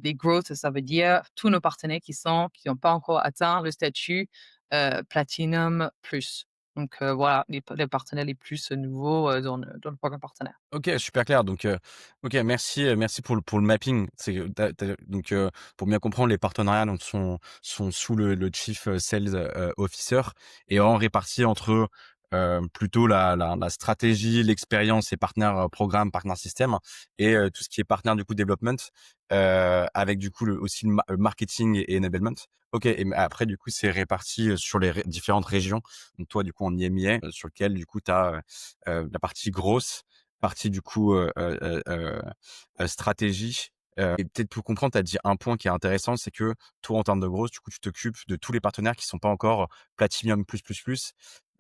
Des growth, ça veut dire tous nos partenaires qui n'ont pas encore atteint le statut Platinum Plus. Donc voilà, les partenaires les plus nouveaux dans le programme partenaire. OK, super clair. Donc, OK, merci, merci pour le mapping. C'est tu donc, pour bien comprendre, les partenariats donc sont sous le Chief Sales Officer et en répartis entre, plutôt la stratégie, l'expérience et partenaires, programme, partenaire système et tout ce qui est partenaire du coup development, avec du coup aussi le marketing et enablement. OK et après du coup, c'est réparti, sur les différentes régions. Donc toi, du coup, en EMEA, sur lequel du coup tu as, la partie grosse, partie du coup, stratégie, et peut-être pour comprendre, tu as dit un point qui est intéressant, c'est que toi, en termes de growth, du coup, tu t'occupes de tous les partenaires qui sont pas encore Platinum+++. Tu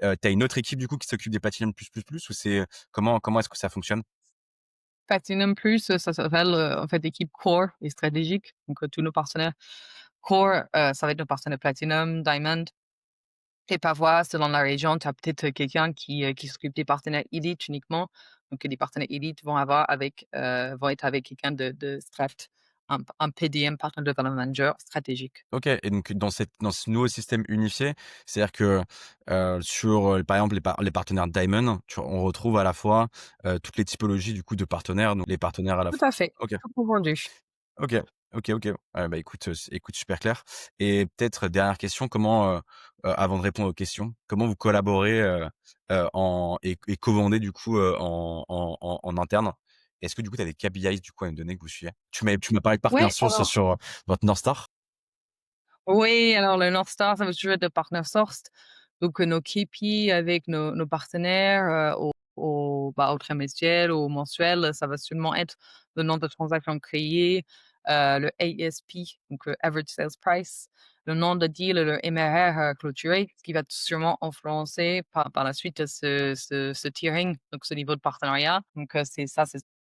as une autre équipe du coup qui s'occupe des Platinum+++ ou c'est comment est-ce que ça fonctionne? Platinum Plus, ça s'appelle, en fait, équipe core et stratégique. Donc, tous nos partenaires core, ça va être nos partenaires Platinum, Diamond et parfois, selon la région, tu as peut-être quelqu'un qui s'occupe des partenaires Elite uniquement. Donc, les partenaires Elite vont être avec quelqu'un de strat, un PDM, Partner Development Manager stratégique. OK et donc dans ce nouveau système unifié, c'est-à-dire que, sur, par exemple les partenaires Diamond, on retrouve à la fois, toutes les typologies du coup de partenaires, donc les partenaires à la Tout fois à fait, OK. tout confondu. OK. OK, OK. Bah, écoute, écoute, super clair et peut-être dernière question, comment, avant de répondre aux questions, comment vous collaborez, en et co-vendez du coup, en interne? Est-ce que du coup, tu as des KPIs du coup à me donner que vous suivez? Tu m'as parlé de Partner Ouais, Source alors sur, votre North Star? oui, alors le North Star, ça veut toujours être de partner sourced. Donc, nos KPI avec nos partenaires, au trimestriel, au mensuel, ça va seulement être le nombre de transactions créées, le ASP, donc Average Sales Price, le nombre de deals, le MRR, clôturé, ce qui va sûrement influencer par la suite ce tiering, donc ce niveau de partenariat. Donc,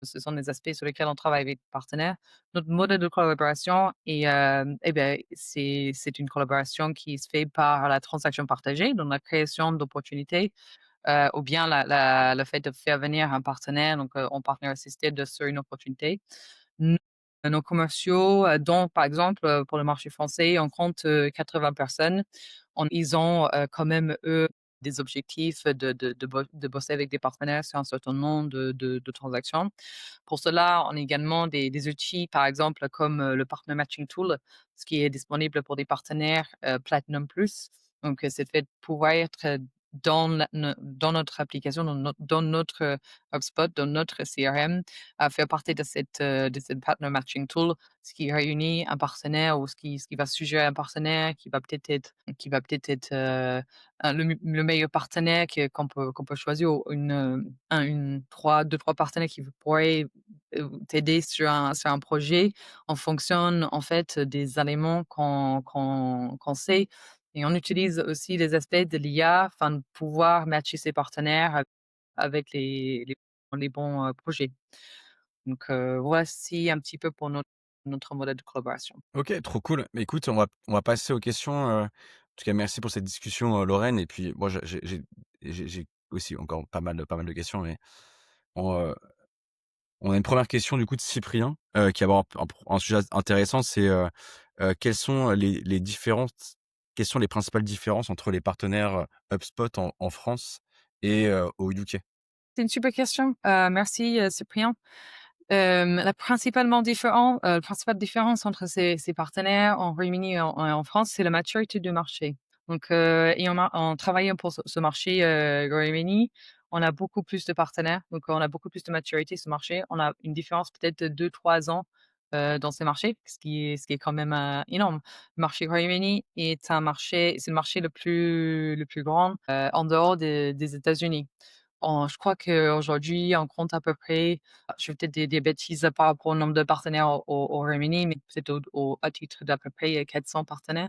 ce sont des aspects sur lesquels on travaille avec les partenaires. Notre modèle de collaboration c'est une collaboration qui se fait par la transaction partagée, donc la création d'opportunités, ou bien le fait de faire venir un partenaire, donc en partner assisted sur une opportunité. N Nos commerciaux, dont par exemple, pour le marché français, on compte, 80 personnes. Ils ont, quand même, eux, des objectifs de bosser avec des partenaires sur un certain nombre de transactions. Pour cela, on a également des outils, par exemple, comme, le Partner Matching Tool, ce qui est disponible pour des partenaires, Platinum Plus. Donc, c'est le fait de pouvoir être, dans notre application, dans notre HubSpot, dans notre CRM, à faire partie de cette Partner Matching Tool, ce qui réunit un partenaire ou ce qui va suggérer un partenaire qui va peut-être être, le meilleur partenaire qu'on peut choisir ou une 2-3 partenaires qui pourraient, t'aider sur un projet en fonction, en fait, des éléments qu'on sait et on utilise aussi les aspects de l'IA afin de pouvoir matcher ses partenaires avec les bons, projets. Donc, voici un petit peu pour notre modèle de collaboration. OK, trop cool. Mais écoute, on va passer aux questions, en tout cas, merci pour cette discussion, Lorraine et puis moi, j'ai aussi encore pas mal de questions mais on, on a une première question du coup de Cyprien, qui aborde un sujet intéressant, c'est, quelles sont les différences quelles sont les principales différences entre les partenaires, HubSpot en France et au UK? C'est une super question. Merci, Cyprien. La principale différence entre ces partenaires en Royaume-Uni et en France, c'est la maturité du marché. Donc, et en travaillant pour ce marché, Royaume-Uni, on a beaucoup plus de partenaires, donc on a beaucoup plus de maturité sur ce marché. On a une différence peut-être de 2-3 ans, dans ces marchés, ce qui est quand même, énorme. Le marché Royaume-Uni est un marché c'est le marché le plus grand, en dehors des États-Unis. Je crois qu'aujourd'hui, on compte à peu près, je fais peut-être des bêtises par rapport au nombre de partenaires au Royaume-Uni, mais peut-être à titre d'à peu près, 400 partenaires.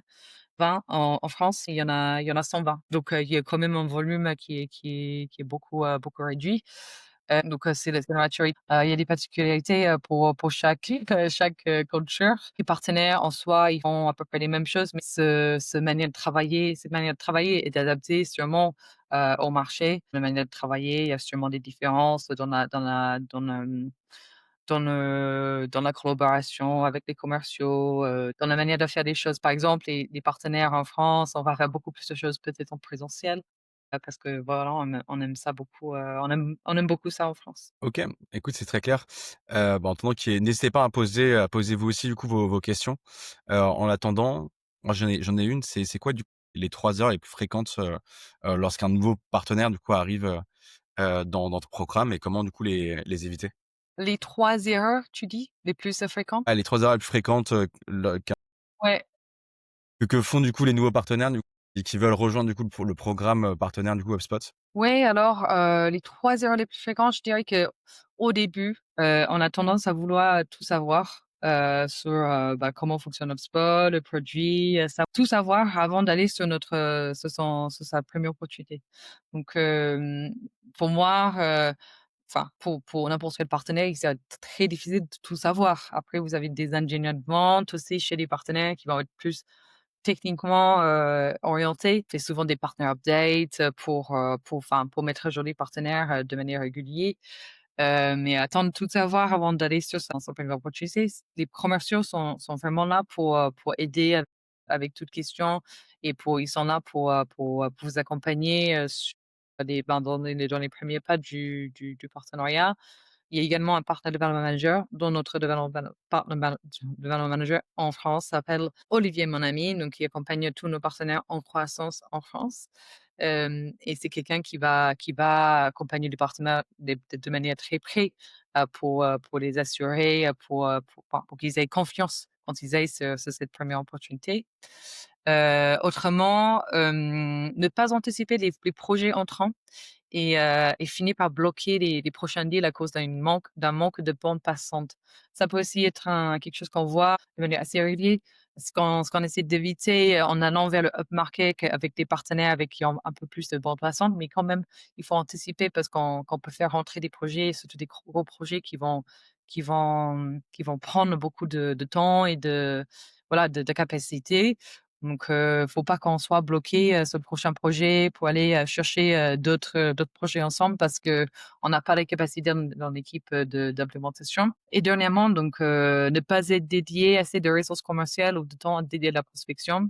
20 en France, il y en a 120. Donc, il y a quand même un volume qui est beaucoup réduit. Donc, c'est la maturité. Il y a des particularités, pour chaque chaque culture. Les partenaires en soi, ils font à peu près les mêmes choses, mais cette manière de travailler est adaptée sûrement, au marché. La manière de travailler, il y a sûrement des différences dans la collaboration avec les commerciaux, dans la manière de faire des choses. Par exemple, les partenaires en France, on va faire beaucoup plus de choses peut-être en présentiel, parce que voilà, on aime ça beaucoup, on aime beaucoup ça en France. OK, écoute, c'est très clair. Bah, en attendant n'hésitez pas à poser vous aussi, du coup, vos questions. En attendant, moi, j'en ai une, c'est quoi, du coup, les 3 heures les plus fréquentes, lorsqu'un nouveau partenaire, du coup, arrive, dans ton programme et comment, du coup, les éviter? Les 3 erreurs, tu dis, les plus, fréquentes? Ah, les 3 heures les plus fréquentes, le Ouais. que font, du coup, les nouveaux partenaires, du coup, et qui veulent rejoindre, du coup, le programme, partenaire, du coup, HubSpot? Ouais, alors, les 3 erreurs les plus fréquentes, je dirais qu'au début, on a tendance à vouloir tout savoir, sur, comment fonctionne HubSpot, le produit, tout savoir avant d'aller sur sur sa première opportunité. Donc, pour moi, pour n'importe quel partenaire, c'est très difficile de tout savoir. Après, vous avez des ingénieurs de vente aussi chez les partenaires qui vont être plus techniquement, orientés. C'est souvent des partner updates, pour mettre à jour les partenaires, de manière régulière. Mais attendre de tout savoir avant d'aller sur son première opportunité, les commerciaux sont vraiment là pour aider avec toute question et ils sont là pour vous accompagner, sur dans les premiers pas du partenariat. Il y a également un partner development manager, dont notre development manager en France s'appelle Olivier, mon ami, donc qui accompagne tous nos partenaires en croissance en France. Et c'est quelqu'un qui va accompagner les partenaires de manière très près, pour les assurer, pour qu'ils aient confiance quand ils aillent sur cette première opportunité. Autrement, ne pas anticiper les projets entrants et finit par bloquer les prochains deals à cause d'un manque de bande passante. Ça peut aussi être quelque chose qu'on voit de manière assez régulière. Ce qu'on essaie d'éviter en allant vers le upmarket avec des partenaires avec qui ont un peu plus de bande passante, mais quand même, il faut anticiper parce qu'on peut faire rentrer des projets, surtout des gros projets qui vont prendre beaucoup de temps et voilà, de capacité. Donc, faut pas qu'on soit bloqué, sur le prochain projet pour aller, chercher, d'autres projets ensemble parce qu'on n'a pas les capacités dans l'équipe, d'implémentation. Et dernièrement, donc, ne pas être dédié assez de ressources commerciales ou de temps dédié à la prospection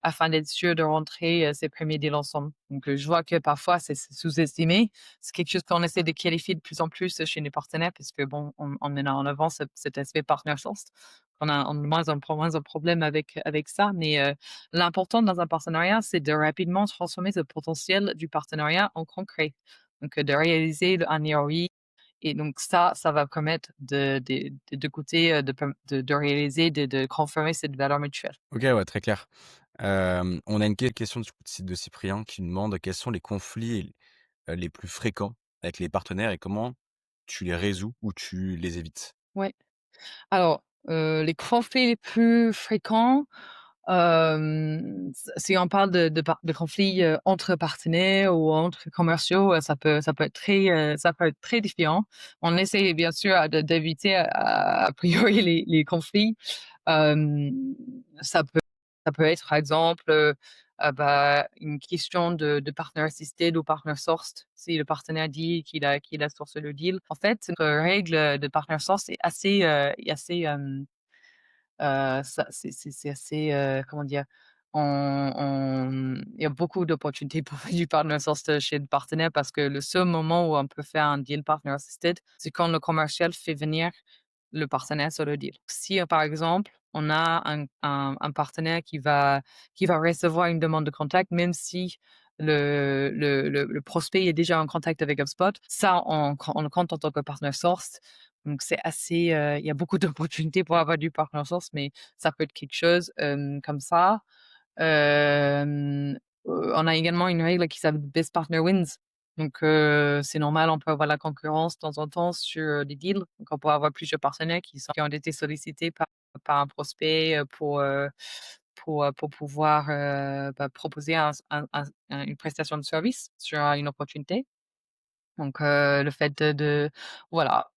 afin d'être sûr de rentrer, ses premiers deals ensemble. Donc, je vois que parfois c'est sous-estimé. C'est quelque chose qu'on essaie de qualifier de plus en plus chez les partenaires parce que bon, on met en avant cet aspect partner source. On a moins un problème avec ça, mais l'important dans un partenariat, c'est de rapidement transformer ce potentiel du partenariat en concret. Donc, de réaliser un ROI et donc ça va permettre de coûter, de réaliser, de confirmer cette valeur mutuelle. OK, ouais, très clair. On a une question du coup de Cyprien qui nous demande quels sont les conflits, les plus fréquents avec les partenaires et comment tu les résous ou tu les évites? Ouais. Alors, les conflits les plus fréquents, si on parle de conflits, entre partenaires ou entre commerciaux, ça peut être très différent. On essaie bien sûr, d'éviter a priori les conflits. Hem, ça peut ça peut être par exemple, une question de partner assisted ou partner sourced. Si le partenaire dit qu'il a sourcé le deal. En fait, notre règle de partner source c'est assez, comment dire? Il y a beaucoup d'opportunités pour faire du partner source chez le partenaire parce que le seul moment où on peut faire un deal partner assisted, c'est quand le commercial fait venir le partenaire sur le deal. Si, par exemple, on a un partenaire qui va recevoir une demande de contact, même si le prospect est déjà en contact avec HubSpot. Ça, on le compte en tant que partner source. Donc c'est assez, il y a beaucoup d'opportunités pour avoir du partner source, mais ça peut être quelque chose, comme ça. Hem, on a également une règle qui s'appelle Best Partner Wins. Donc c'est normal, on peut avoir la concurrence de temps en temps sur des deals. Donc on peut avoir plusieurs partenaires qui ont été sollicités par un prospect, pour pouvoir, proposer une prestation de service sur une opportunité. Donc le fait de voilà,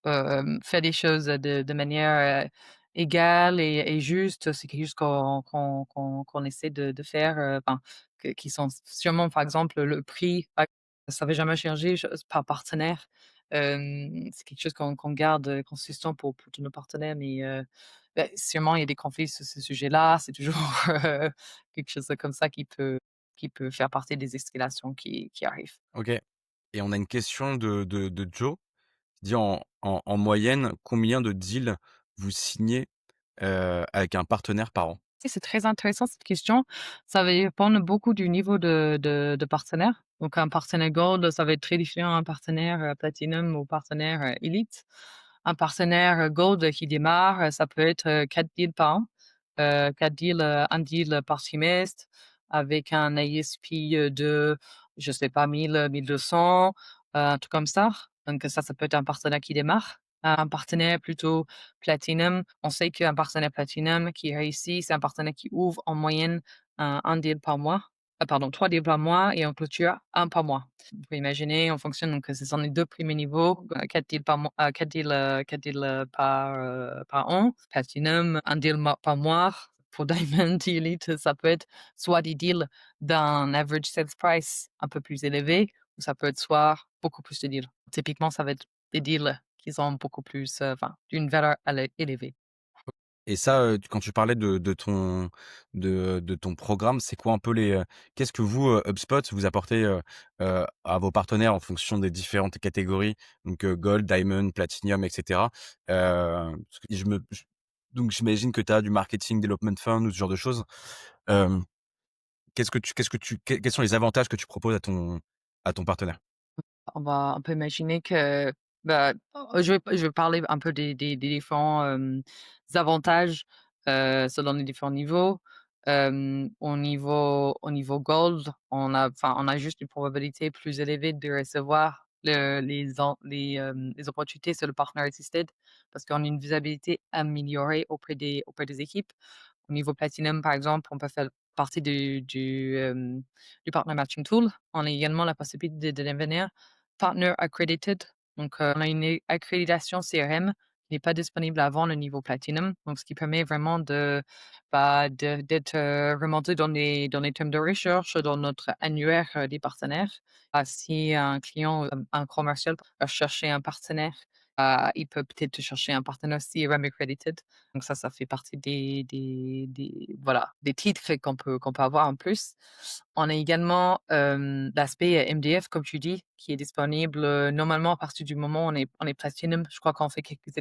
faire des choses de manière, égale et juste, c'est quelque chose qu'on essaie de faire, enfin, qui sont sûrement par exemple, le prix, ça va jamais changer par partenaire. C'est quelque chose qu'on garde, consistant pour tous nos partenaires, mais sûrement il y a des conflits sur ce sujet-là. C'est toujours, quelque chose comme ça qui peut faire partie des escalations qui arrivent. OK, et on a une question de Joe qui dit: «En moyenne, combien de deals vous signez, avec un partenaire par an?» Si, c'est très intéressant cette question. Ça va dépendre beaucoup du niveau de partenaire. Donc un partenaire Gold, ça va être très différent d'un partenaire, Platinum ou partenaire, Elite. Un partenaire, Gold qui démarre, ça peut être, 4 deals par an, 4 deals, 1 deal par trimestre avec un ASP, de, je sais pas, 1 200, un truc comme ça. Donc ça peut être un partenaire qui démarre. Un partenaire plutôt Platinum, on sait qu'un partenaire Platinum qui réussit, c'est un partenaire qui ouvre en moyenne un deal par mois, pardon, 3 deals par mois et en clôture un par mois. Vous pouvez imaginer, on fonctionne donc ce sont les 2 premiers niveaux, 4 deals par mois, 4 deals, 4 deals, par an. Platinum, un deal par mois. Pour Diamond, Elite, ça peut être soit des deals d'un average sales price un peu plus élevé ou ça peut être soit beaucoup plus de deals. Typiquement, ça va être des deals qui sont beaucoup plus, enfin, d'une valeur élevée. Et ça, quand tu parlais de ton programme, c'est quoi un peu qu'est-ce que vous, HubSpot, vous apportez, à vos partenaires en fonction des différentes catégories? Donc, Gold, Diamond, Platinum et cetera. Parce que donc j'imagine que tu as du marketing development fund ou ce genre de choses. Hem, quels sont les avantages que tu proposes à ton partenaire? On peut imaginer que, bah, je vais parler un peu des différents, avantages, selon les différents niveaux. Au niveau gold, on a juste une probabilité plus élevée de recevoir les opportunités sur le partner assisted parce qu'on a une visibilité améliorée auprès des équipes. Au niveau platinum, par exemple, on peut faire partie du partner matching tool. On a également la possibilité de devenir partner accredited. Donc, on a une accréditation CRM qui n'est pas disponible avant le niveau platinum. Donc, ce qui permet vraiment d'être, remonté dans les termes de recherche, dans notre annuaire, des partenaires. Si un client, un commercial va chercher un partenaire, il peut peut-être chercher un partenaire CRM accredited. Donc ça fait partie des voilà, des titres qu'on peut avoir en plus. On a également, l'aspect, MDF comme tu dis, qui est disponible, normalement à partir du moment où on est platinum. Je crois qu'on fait quelques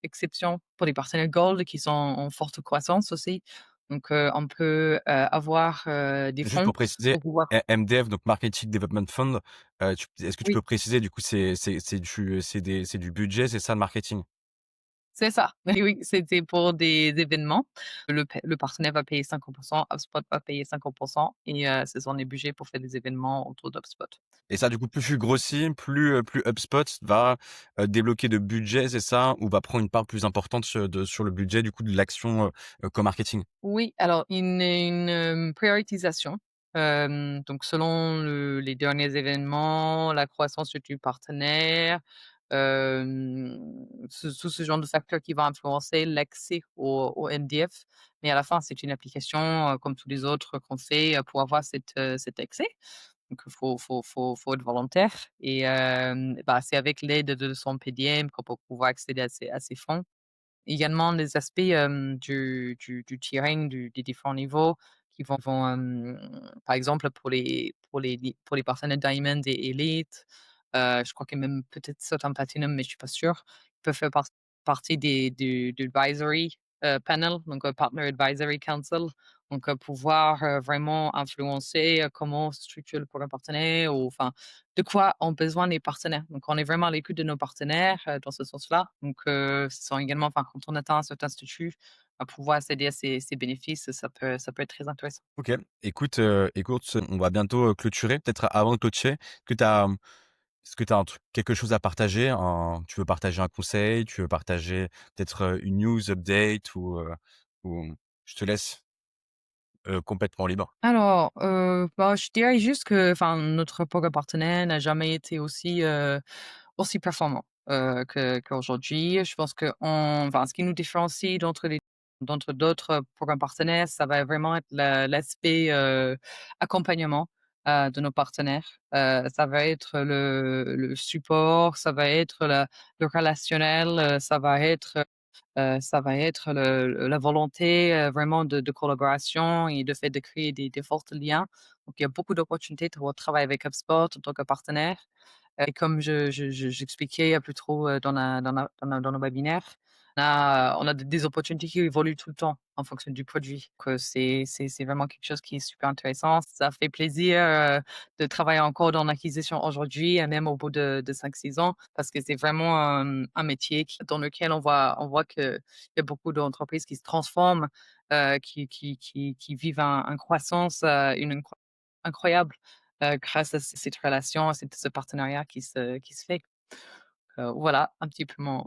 exceptions pour les partenaires gold qui sont en forte croissance aussi. Donc, on peut, avoir, des Juste fonds pour préciser, pour pouvoir MDF, donc Marketing Development Fund, est-ce que tu oui. peux préciser du coup c'est du budget, c'est ça le marketing? C'est ça. Oui, oui, c'était pour des événements. Le partenaire va payer 50, HubSpot va payer 50 et ce sont les budgets pour faire des événements autour d'HubSpot. Et ça, du coup, plus tu grossis, plus HubSpot va, débloquer de budget, c'est ça? Ou va prendre une part plus importante sur le budget, du coup, de l'action, co-marketing? Oui, alors une, prioritisation, donc selon les derniers événements, la croissance du partenaire, tout ce genre de facteurs qui vont influencer l'accès au MDF. Mais à la fin, c'est une application, comme tous les autres qu'on fait, pour avoir cet accès. Donc faut être volontaire et c'est avec l'aide de son PDM qu'on peut pouvoir accéder à ces fonds. Également les aspects, du tiering des différents niveaux qui vont, par exemple pour les partenaires Diamond et Elite, je crois qu'il y a même peut-être certains Platinum, mais je suis pas sûre. Ils peuvent faire partie du advisory, panel, donc Partner Advisory Council. Donc, pouvoir, vraiment influencer, comment se structure le programme partenaire ou enfin, de quoi ont besoin les partenaires. Donc on est vraiment à l'écoute de nos partenaires, dans ce sens-là. Donc, ce sont également enfin, quand on atteint un certain statut, à pouvoir accéder à ces bénéfices, ça peut être très intéressant. OK. Écoute, on va bientôt, clôturer. Peut-être avant de clôturer, que tu as est-ce que tu as un truc quelque chose à partager? Tu veux partager un conseil? Tu veux partager peut-être, une news update ou je te laisse, complètement libre. Alors, bah, je dirais juste que, enfin, notre programme partenaire n'a jamais été aussi performant, qu'aujourd'hui. Je pense qu'on enfin, ce qui nous différencie d'entre d'autres programmes partenaires, ça va vraiment être l'aspect, accompagnement, de nos partenaires. Ça va être le support, ça va être le relationnel, ça va être la volonté, vraiment de collaboration et le fait de créer des forts liens. Donc il y a beaucoup d'opportunités de travailler avec HubSpot en tant que partenaire. Et comme j'expliquais plus trop, dans nos webinaires, on a des opportunités qui évoluent tout le temps en fonction du produit. Que c'est vraiment quelque chose qui est super intéressant. Ça fait plaisir, de travailler encore dans l'acquisition aujourd'hui et même au bout de 5 6 ans parce que c'est vraiment, un métier dans lequel on voit qu'il y a beaucoup d'entreprises qui se transforment, qui vivent un croissance, une incroyable, grâce à cette relation, à ce partenariat qui se fait. Voilà un petit peu mon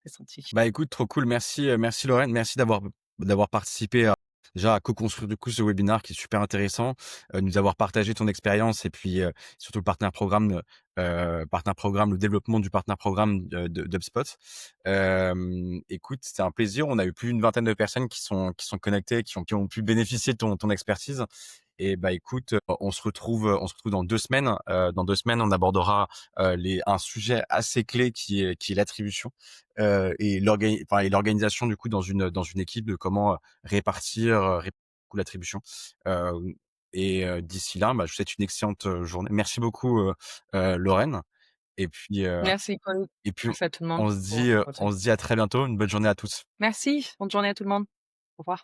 ressenti. Bah, écoute, trop cool. Merci Lorraine. Merci d'avoir participé déjà à co-construire du coup ce webinaire qui est super intéressant, nous avoir partagé ton expérience et puis, surtout le partenaire programme, le développement du partenaire programme d'HubSpot. Écoute, c'était un plaisir. On a eu plus d'une vingtaine de personnes qui sont connectées, qui ont pu bénéficier de ton expertise. Et bah, écoute, on se retrouve dans 2 semaines. Dans 2 semaines, on abordera, un sujet assez clé qui est l'attribution, et l'organisation du coup dans une équipe de comment, répartir l'attribution. Heu d'ici là, bah, je vous souhaite une excellente, journée. Merci beaucoup, Lorraine et puis, heu Merci Paul. et puis Merci à tout le monde on se pour dit, heu, votre on se dit à très bientôt. Une bonne journée à tous. merci, bonne journée à tout le monde. Au revoir.